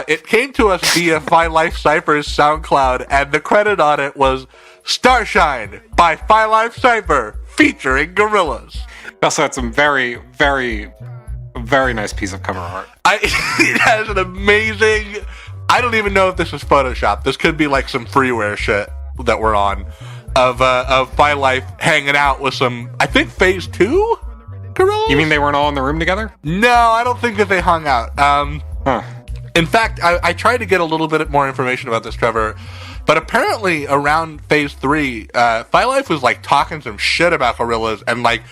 It came to us via Phi Life Cypher's SoundCloud, and the credit on it was Starshine by Phi Life Cypher featuring Gorillaz. Also had some very, very, very nice piece of cover art. It has an amazing... I don't even know if this is Photoshop. This could be like some freeware shit that we're on of Phi Life hanging out with some, I think, Phase 2 Gorillaz? You mean they weren't all in the room together? No, I don't think that they hung out. In fact, I tried to get a little bit more information about this, Trevor, but apparently around Phase 3, Phi Life was like talking some shit about Gorillaz and like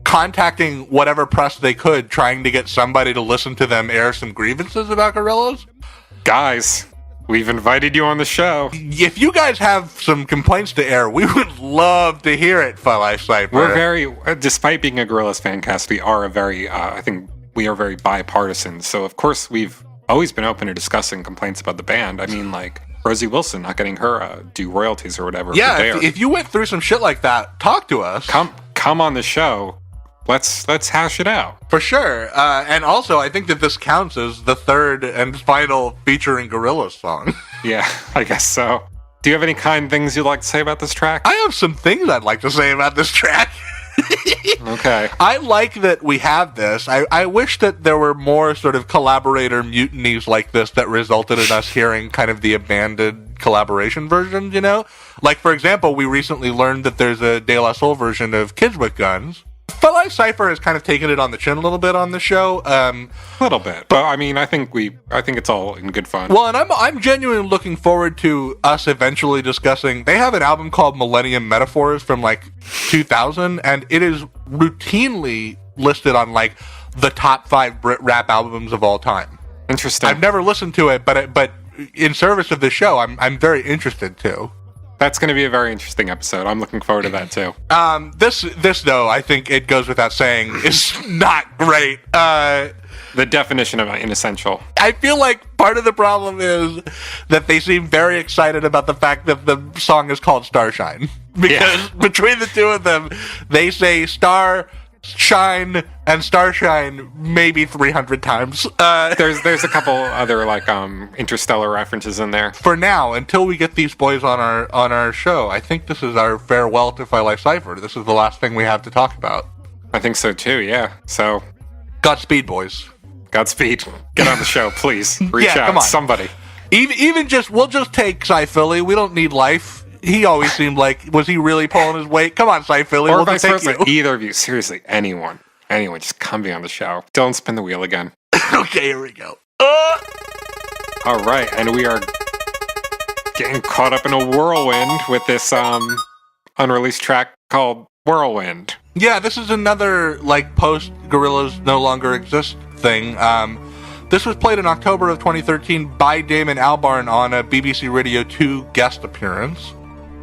contacting whatever press they could, trying to get somebody to listen to them air some grievances about Gorillaz. Guys, We've invited you on the show. If you guys have some complaints to air, we would love to hear it, Fellow Cypher. We're very, despite being a Gorillaz fan cast, we are a very, I think we are very bipartisan. So, of course, we've always been open to discussing complaints about the band. I mean, like, Rosie Wilson not getting her due royalties or whatever. Yeah, if you went through some shit like that, talk to us. Come on the show. Let's hash it out. For sure. And also, I think that this counts as the third and final featuring Gorillaz song. Yeah, I guess so. Do you have any kind things you'd like to say about this track? I have some things I'd like to say about this track. Okay. I like that we have this. I wish that there were more sort of collaborator mutinies like this that resulted in us hearing kind of the abandoned collaboration versions, you know? Like, for example, we recently learned that there's a De La Soul version of Kids with Guns. Fellow Cypher has kind of taken it on the chin a little bit on the show. A little bit. But, I mean, I think it's all in good fun. Well, and I'm genuinely looking forward to us eventually discussing. They have an album called Millennium Metaphors from, like, 2000, and it is routinely listed on, like, the top 5 Brit rap albums of all time. Interesting. I've never listened to it, but in service of the show, I'm very interested too. That's going to be a very interesting episode. I'm looking forward to that too. This though, I think it goes without saying, is not great. The definition of inessential. I feel like part of the problem is that they seem very excited about the fact that the song is called Starshine. Because between the two of them, they say Star, Shine, and Starshine maybe 300 times. There's a couple other like interstellar references in there. For now, until we get these boys on our show, I think this is our farewell to Phi Cypher. This is the last thing we have to talk about. I think so too, yeah. So Godspeed, boys. Godspeed. Get on the show, please. Reach out. Come on. Somebody. We'll just take Cy Philly. We don't need life. He always seemed like, was he really pulling his weight? Come on, Cy Philly. Or we'll vice just take versa. you. Either of you. Seriously, anyone, just come be on the show. Don't spin the wheel again. Okay, here we go. All right, and we are getting caught up in a whirlwind with this unreleased track called Whirlwind. Yeah, this is another, like, post-Gorillaz No Longer Exist thing. This was played in October of 2013 by Damon Albarn on a BBC Radio 2 guest appearance.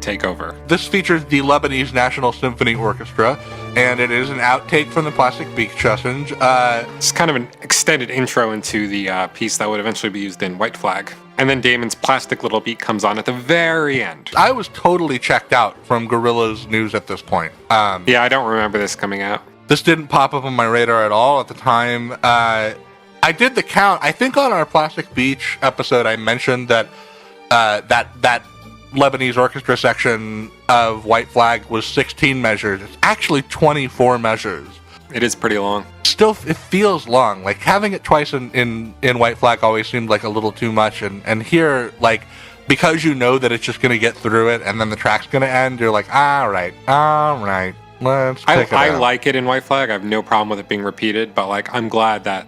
Takeover. This features the Lebanese National Symphony Orchestra, and it is an outtake from the Plastic Beach Challenge. It's kind of an extended intro into the piece that would eventually be used in White Flag. And then Damon's plastic little beat comes on at the very end. I was totally checked out from Gorillaz news at this point. Yeah, I don't remember this coming out. This didn't pop up on my radar at all at the time. I did the count. I think on our Plastic Beach episode, I mentioned that that Lebanese orchestra section of White Flag was 16 measures. It's actually 24 measures. It is pretty long. Still, it feels long. Like, having it twice in White Flag always seemed like a little too much. And here, like, because you know that it's just going to get through it and then the track's going to end, you're like, all right, let's pick it I up. like it in White Flag. I have no problem with it being repeated, but, like, I'm glad that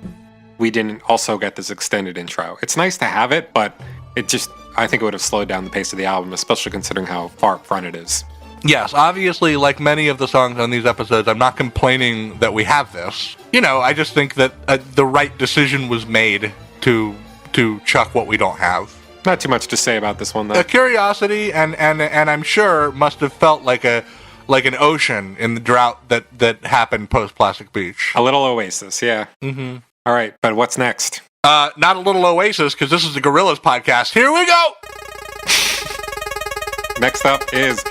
we didn't also get this extended intro. It's nice to have it, but it just, I think it would have slowed down the pace of the album, especially considering how far up front it is. Yes, obviously, like many of the songs on these episodes, I'm not complaining that we have this. You know, I just think that the right decision was made to chuck what we don't have. Not too much to say about this one, though. A curiosity, and I'm sure must have felt like an ocean in the drought that happened post Plastic Beach. A little oasis, yeah. Mm-hmm. All right, but what's next? Not a little oasis, because this is the Gorillaz podcast. Here we go! Next up is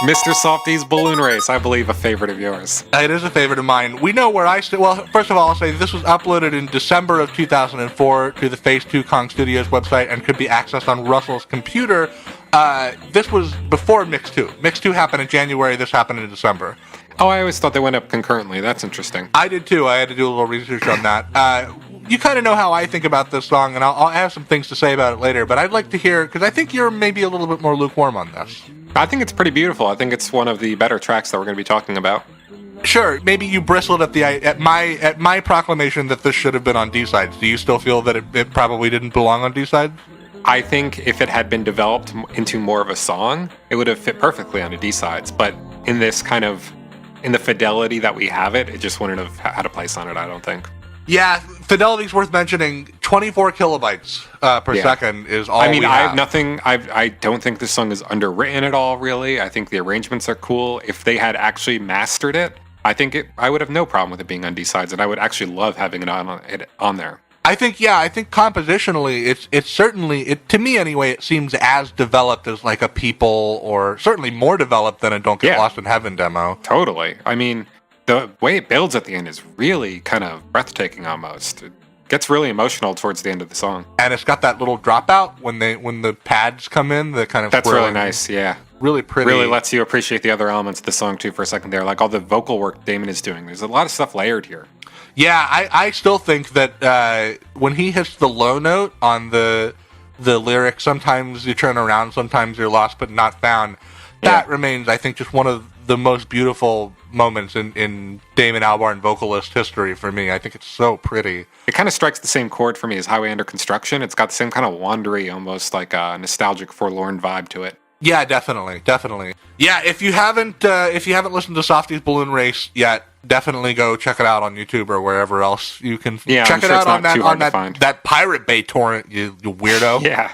Mr. Softy's Balloon Race, I believe a favorite of yours. It is a favorite of mine. We know where I stand. Well, first of all, I'll say this was uploaded in December of 2004 to the Phase 2 Kong Studios website and could be accessed on Russell's computer. This was before Mix 2. Mix 2 happened in January. This happened in December. Oh, I always thought they went up concurrently. That's interesting. I did too. I had to do a little research on that. You kind of know how I think about this song, and I'll have some things to say about it later, but I'd like to hear, because I think you're maybe a little bit more lukewarm on this. I think it's pretty beautiful. I think it's one of the better tracks that we're going to be talking about. Sure, maybe you bristled at my proclamation that this should have been on D-sides. Do you still feel that it probably didn't belong on D-sides? I think if it had been developed into more of a song, it would have fit perfectly on the D-sides, but in this kind of, in the fidelity that we have it just wouldn't have had a place on it, I don't think. Yeah, fidelity's worth mentioning. 24 kilobytes per second is all we have. I have nothing. I don't think this song is underwritten at all, really. I think the arrangements are cool. If they had actually mastered it, I think I would have no problem with it being on D-sides, and I would actually love having it on there. I think compositionally, it's certainly, to me anyway, it seems as developed as like a People, or certainly more developed than a Don't Get Lost in Heaven demo. Totally. I mean, the way it builds at the end is really kind of breathtaking almost. It gets really emotional towards the end of the song. And it's got that little dropout when the pads come in, the kind of That's really nice, yeah. Really pretty. Really lets you appreciate the other elements of the song too for a second there, like all the vocal work Damon is doing. There's a lot of stuff layered here. Yeah, I still think that when he hits the low note on the lyric, sometimes you turn around, sometimes you're lost but not found, that remains, I think, just one of the most beautiful moments in Damon Albarn vocalist history for me. I think it's so pretty. It kind of strikes the same chord for me as Highway Under Construction. It's got the same kind of wandery, almost like a nostalgic, forlorn vibe to it. Yeah, definitely. Yeah, if you haven't listened to Softy's Balloon Race yet, definitely go check it out on YouTube or wherever else you can check it out on that Pirate Bay torrent, you weirdo. Yeah.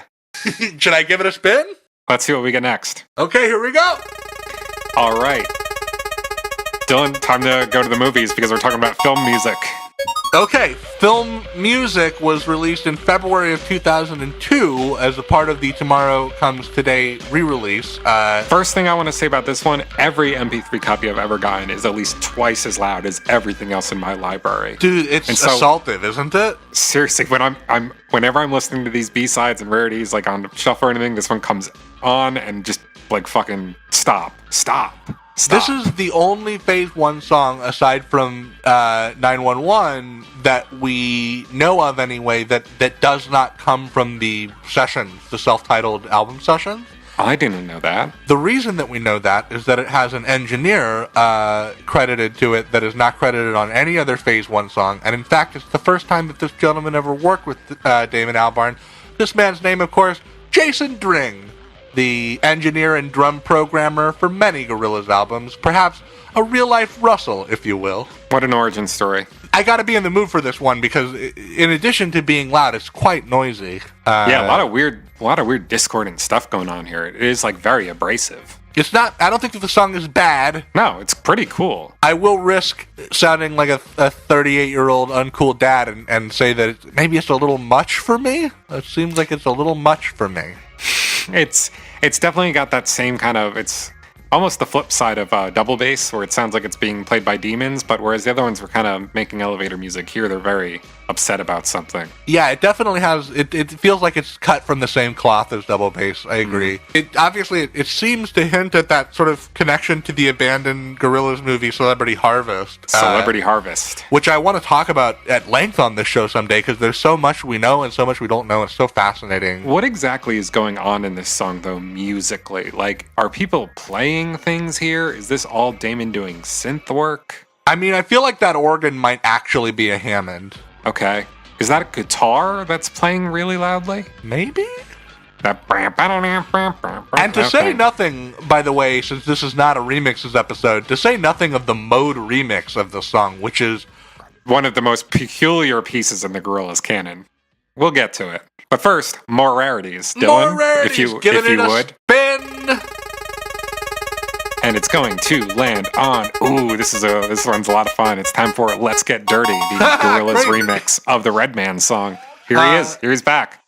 Should I give it a spin? Let's see what we get next. Okay, here we go. All right. Dylan, time to go to the movies because we're talking about film music. Okay, Film Music was released in February of 2002 as a part of the Tomorrow Comes Today re-release. First thing I want to say about this one, every MP3 copy I've ever gotten is at least twice as loud as everything else in my library. Dude, it's assaultive, isn't it? Seriously, whenever I'm listening to these B-sides and rarities, like on shuffle or anything, this one comes on and just like fucking stop. This is the only Phase 1 song, aside from 911, that we know of anyway, that does not come from the sessions, the self-titled album sessions. I didn't know that. The reason that we know that is that it has an engineer credited to it that is not credited on any other Phase 1 song, and in fact, it's the first time that this gentleman ever worked with Damon Albarn. This man's name, of course, Jason Dring, the engineer and drum programmer for many Gorillaz albums, perhaps a real-life Russell, if you will. What an origin story. I gotta be in the mood for this one because, in addition to being loud, it's quite noisy. Yeah, a lot of weird discordant stuff going on here. It is like very abrasive. It's not. I don't think that the song is bad. No, it's pretty cool. I will risk sounding like a 38-year-old uncool dad and say that maybe it's a little much for me. It seems like it's a little much for me. It's definitely got that same kind of, it's almost the flip side of double bass, where it sounds like it's being played by demons, but whereas the other ones were kind of making elevator music, here they're very upset about something. Yeah, it definitely has, it feels like it's cut from the same cloth as double bass, I agree. It seems to hint at that sort of connection to the abandoned Gorillaz movie Celebrity Harvest. Which I want to talk about at length on this show someday, because there's so much we know and so much we don't know. It's so fascinating. What exactly is going on in this song, though, musically? Like, are people playing things here? Is this all Damon doing synth work? I mean, I feel like that organ might actually be a Hammond. Okay. Is that a guitar that's playing really loudly? Maybe? And to say nothing, by the way, since this is not a remixes episode, to say nothing of the Mode remix of the song, which is one of the most peculiar pieces in the Gorillaz canon. We'll get to it. But first, more rarities. Dylan, more rarities. if you would. Spin. And it's going to land on. Ooh, this one's a lot of fun. It's time for Let's Get Dirty, the Gorillaz remix of the Redman song. Here he is. Here he's back.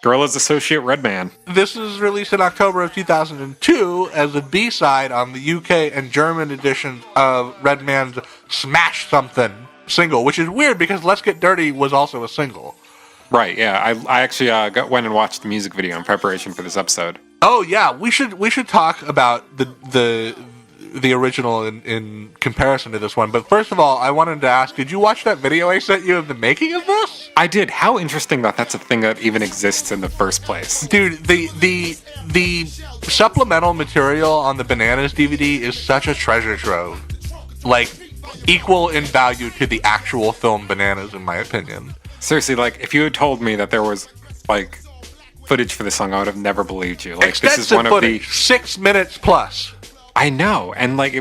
Gorillaz associate Redman. This is released in October of 2002 as a B-side on the UK and German editions of Redman's Smash Something single, which is weird because Let's Get Dirty was also a single. Right, yeah. I actually went and watched the music video in preparation for this episode. Oh yeah, we should talk about the original in comparison to this one. But first of all, I wanted to ask, did you watch that video I sent you of the making of this? I did. How interesting that that's a thing that even exists in the first place. Dude, the supplemental material on the Bananas DVD is such a treasure trove. Like, equal in value to the actual film Bananas, in my opinion. Seriously, like, if you had told me that there was, like, footage for this song, I would have never believed you. Like, extensive this is one footage, of the 6 minutes plus. I know, and like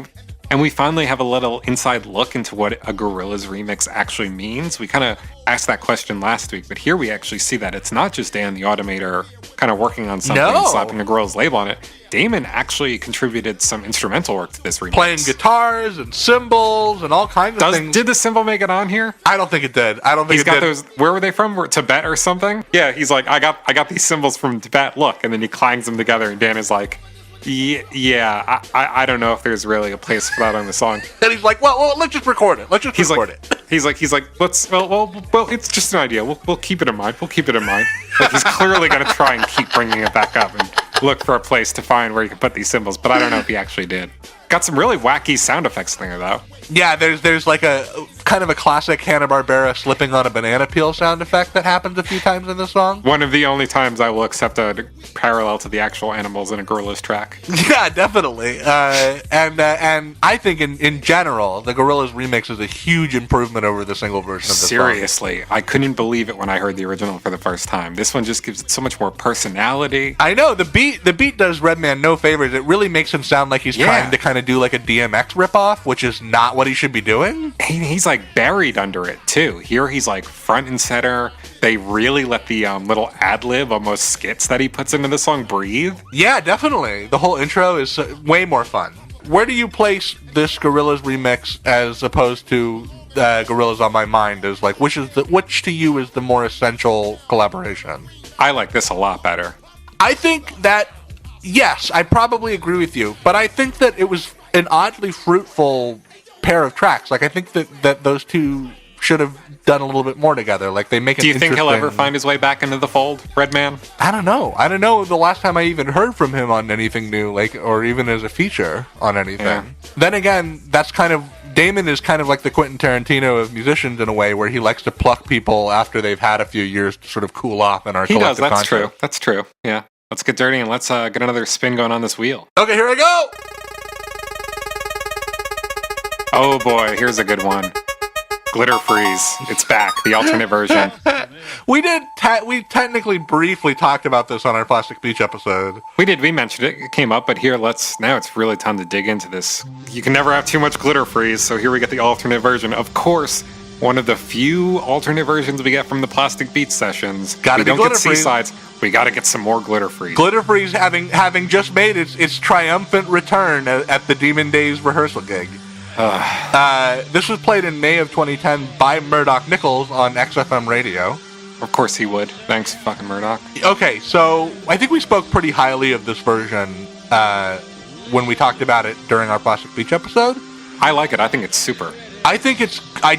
And we finally have a little inside look into what a Gorillaz remix actually means. We kind of asked that question last week, but here we actually see that it's not just Dan the Automator kind of working on something and slapping a Gorillaz label on it. Damon actually contributed some instrumental work to this remix. Playing guitars and cymbals and all kinds of things. Did the cymbal make it on here? I don't think it did. I don't think He's it got did. those. Where were they from? Tibet or something? Yeah, he's like, I got these cymbals from Tibet. Look, and then he clangs them together, and Dan is like, yeah, I don't know if there's really a place for that on the song. And he's like, well, let's just record it. Let's just record it. He's like, let's. Well, it's just an idea. We'll keep it in mind. We'll keep it in mind. Like he's clearly gonna try and keep bringing it back up and look for a place to find where you can put these symbols. But I don't know if he actually did. Got some really wacky sound effects in there though. Yeah, there's like a kind of a classic Hanna-Barbera slipping on a banana peel sound effect that happens a few times in the song. One of the only times I will accept a parallel to the actual animals in a Gorillaz track. Yeah, definitely. And I think in general, the Gorillaz remix is a huge improvement over the single version of the song. Seriously, I couldn't believe it when I heard the original for the first time. This one just gives it so much more personality. I know, the beat does Redman no favors. It really makes him sound like he's trying to kind of do like a DMX ripoff, which is not what he should be doing. He's like buried under it too. Here he's like front and center. They really let the little ad-lib, almost skits that he puts into the song breathe. Yeah, definitely. The whole intro is way more fun. Where do you place this Gorillaz remix as opposed to Gorillaz on My Mind? As like, which to you is the more essential collaboration? I like this a lot better. I think that, yes, I probably agree with you, but I think that it was an oddly fruitful pair of tracks. Like, I think that those two should have done a little bit more together. Like, they make it. Do you think he'll ever find his way back into the fold, Redman? I don't know the last time I even heard from him on anything new, like, or even as a feature on anything. Yeah. Then again, that's kind of, Damon is kind of like the Quentin Tarantino of musicians in a way, where he likes to pluck people after they've had a few years to sort of cool off in our collective That's content. true. That's true. Yeah. Let's get dirty and let's get another spin going on this wheel. Okay, here I go! Oh boy, here's a good one. Glitter Freeze. It's back. The alternate version. We technically briefly talked about this on our Plastic Beach episode. We did. We mentioned it. It came up, but here, now it's really time to dig into this. You can never have too much Glitter Freeze, so here we get the alternate version. Of course, one of the few alternate versions we get from the Plastic Beach sessions. We don't get C-sides. We gotta get some more Glitter Freeze. Glitter Freeze having just made its triumphant return at the Demon Days rehearsal gig. This was played in May of 2010 by Murdoch Nichols on XFM radio. Of course he would. Thanks, fucking Murdoch. Okay, so I think we spoke pretty highly of this version when we talked about it during our Plastic Beach episode. I like it. I think it's super. I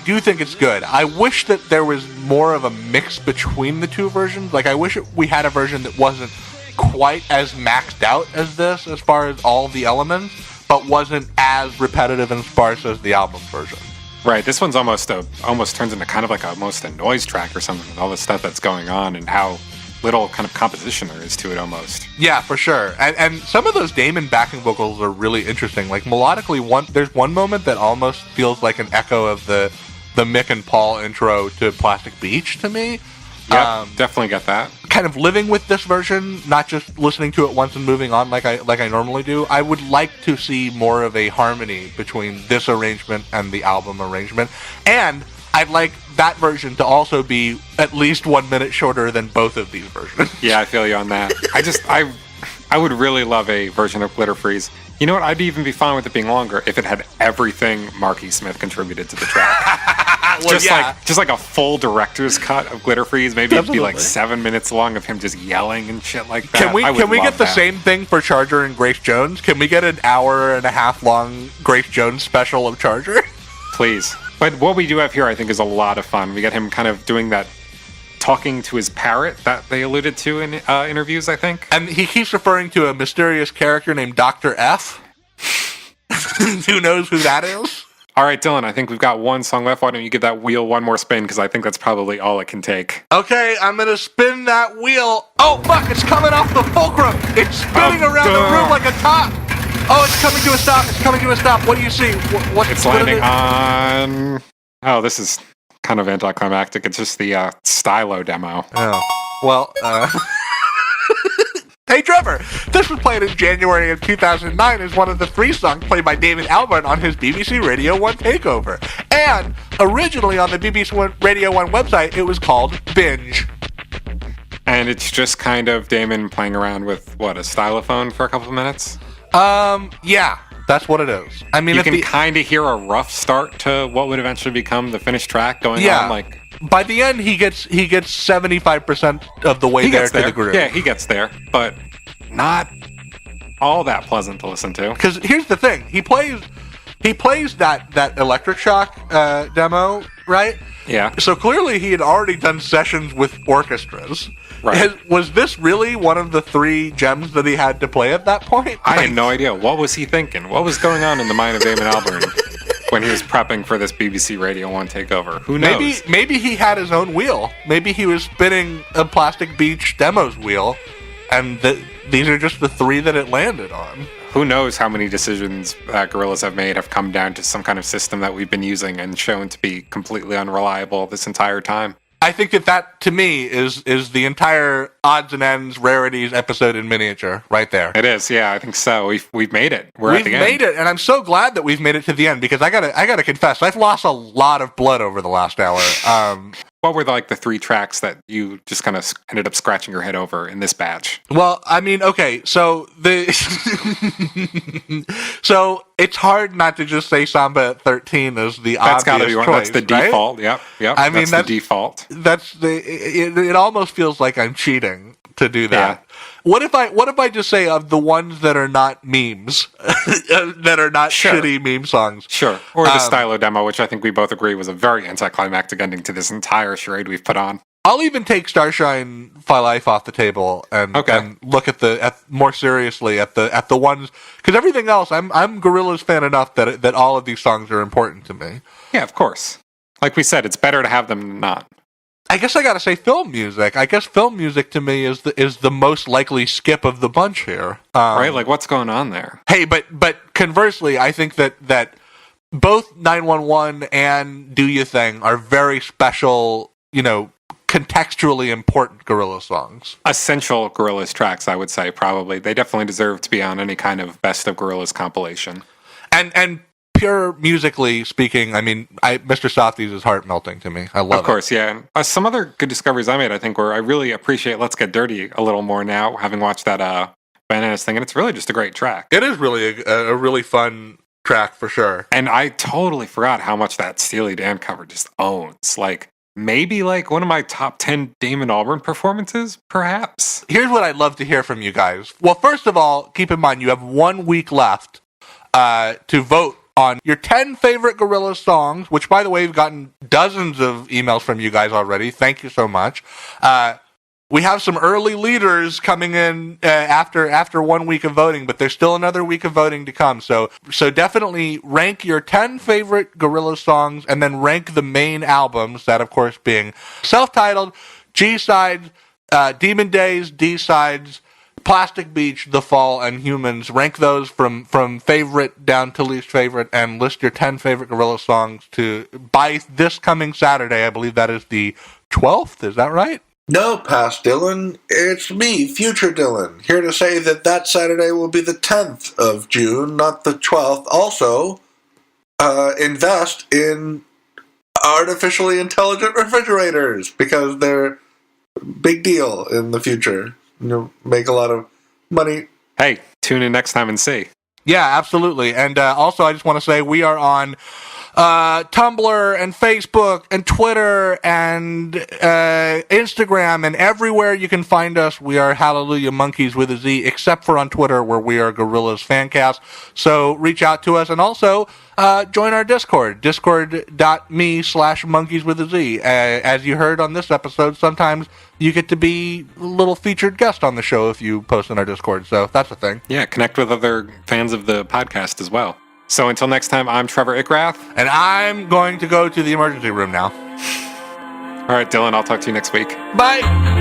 do think it's good. I wish that there was more of a mix between the two versions. Like, I wish we had a version that wasn't quite as maxed out as this, as far as all the elements, but wasn't as repetitive and sparse as the album version. Right, this one's almost turns into kind of like almost a noise track or something with all the stuff that's going on and how little kind of composition there is to it almost. Yeah, for sure. And some of those Damon backing vocals are really interesting. Like, melodically, there's one moment that almost feels like an echo of the Mick and Paul intro to Plastic Beach to me. Yeah, definitely get that. Kind of living with this version, not just listening to it once and moving on like I normally do. I would like to see more of a harmony between this arrangement and the album arrangement. And I'd like that version to also be at least 1 minute shorter than both of these versions. Yeah, I feel you on that. I would really love a version of Glitter Freeze. You know what? I'd even be fine with it being longer if it had everything Marky Smith contributed to the track. Well, just like a full director's cut of Glitter Freeze. Maybe it'd be like 7 minutes long of him just yelling and shit like that. Can we get the same thing for Charger and Grace Jones? Can we get an hour and a half long Grace Jones special of Charger? Please. But what we do have here, I think, is a lot of fun. We get him kind of doing that, talking to his parrot that they alluded to in interviews, I think. And he keeps referring to a mysterious character named Dr. F. Who knows who that is? All right, Dylan, I think we've got one song left. Why don't you give that wheel one more spin? Because I think that's probably all it can take. Okay, I'm going to spin that wheel. Oh, fuck, it's coming off the fulcrum. It's spinning around the room like a top. Oh, it's coming to a stop. It's coming to a stop. What do you see? It's landing on... Oh, this is kind of anticlimactic. It's just the Stylo demo. Oh. Well, Hey Trevor, this was played in January of 2009 as one of the 3 songs played by David Albert on his BBC Radio 1 takeover. And originally on the BBC Radio 1 website, it was called Binge. And it's just kind of Damon playing around with, a stylophone for a couple of minutes? Yeah, that's what it is. I mean, you can kind of hear a rough start to what would eventually become the finished track going on, like... By the end, he gets 75% of the way there to the groove. Yeah, he gets there, but not all that pleasant to listen to. Because here's the thing: he plays that Electric Shock demo, right? Yeah. So clearly, he had already done sessions with orchestras. Right. Was this really one of the 3 gems that he had to play at that point? I had no idea. What was he thinking? What was going on in the mind of Damon Albarn when he was prepping for this BBC Radio 1 takeover? Who knows? Maybe he had his own wheel. Maybe he was spinning a Plastic Beach Demos wheel, and these are just the 3 that it landed on. Who knows how many decisions that Gorillaz have made have come down to some kind of system that we've been using and shown to be completely unreliable this entire time. I think that to me is the entire odds and ends rarities episode in miniature right there. It is, yeah, I think so. We've made it. We've at the end. Made it, and I'm so glad that we've made it to the end because I gotta confess, I've lost a lot of blood over the last hour. What were the 3 tracks that you just kind of ended up scratching your head over in this batch? Well, I mean, okay, so so it's hard not to just say Samba at 13 as the that's obvious gotta be choice. That's the right? default. Yep. I mean, that's the default. It almost feels like I'm cheating to do that. Yeah. What if I just say of the ones that are not memes, that are not shitty meme songs? Sure. Or the Stylo demo, which I think we both agree was a very anticlimactic ending to this entire charade we've put on. I'll even take Starshine Fly Life off the table and look at more seriously at the ones, because everything else I'm Gorillaz fan enough that all of these songs are important to me. Yeah, of course. Like we said, it's better to have them than not. I guess I gotta say film music. I guess film music to me is the most likely skip of the bunch here. Right? Like, what's going on there? Hey, but conversely, I think that both 911 and Do You Thing are very special, contextually important Gorillaz songs. Essential Gorillaz tracks, I would say, probably. They definitely deserve to be on any kind of Best of Gorillaz compilation. And pure musically speaking, I mean, Mr. Softies is heart melting to me. I love it. Of course, yeah. Some other good discoveries I made, I think, were I really appreciate Let's Get Dirty a little more now, having watched that Bananas thing, and it's really just a great track. It is really a really fun track for sure. And I totally forgot how much that Steely Dan cover just owns. Maybe one of my top 10 Damon Albarn performances, perhaps? Here's what I'd love to hear from you guys. Well, first of all, keep in mind you have 1 week left to vote on your 10 favorite Gorillaz songs, which, by the way, we've gotten dozens of emails from you guys already. Thank you so much. We have some early leaders coming in after 1 week of voting, but there's still another week of voting to come. So definitely rank your 10 favorite Gorillaz songs and then rank the main albums, that, of course, being self-titled, G-Sides, Demon Days, D-Sides, Plastic Beach, The Fall, and Humans. Rank those from favorite down to least favorite and list your 10 favorite Gorillaz songs by this coming Saturday. I believe that is the 12th. Is that right? No, past Dylan. It's me, future Dylan, here to say that Saturday will be the 10th of June, not the 12th. Also, invest in artificially intelligent refrigerators because they're a big deal in the future. You'll make a lot of money. Hey, tune in next time and see. Yeah, absolutely. And also, I just want to say we are on Tumblr and Facebook and Twitter and Instagram and everywhere you can find us. We are Hallelujah Monkeys with a Z, except for on Twitter where we are Gorillaz Fancast. So reach out to us and also join our Discord, discord.me/monkeys with a Z. As you heard on this episode, sometimes you get to be a little featured guest on the show if you post in our Discord. So that's a thing. Yeah, connect with other fans of the podcast as well. So until next time, I'm Trevor Ickrath. And I'm going to go to the emergency room now. All right, Dylan, I'll talk to you next week. Bye.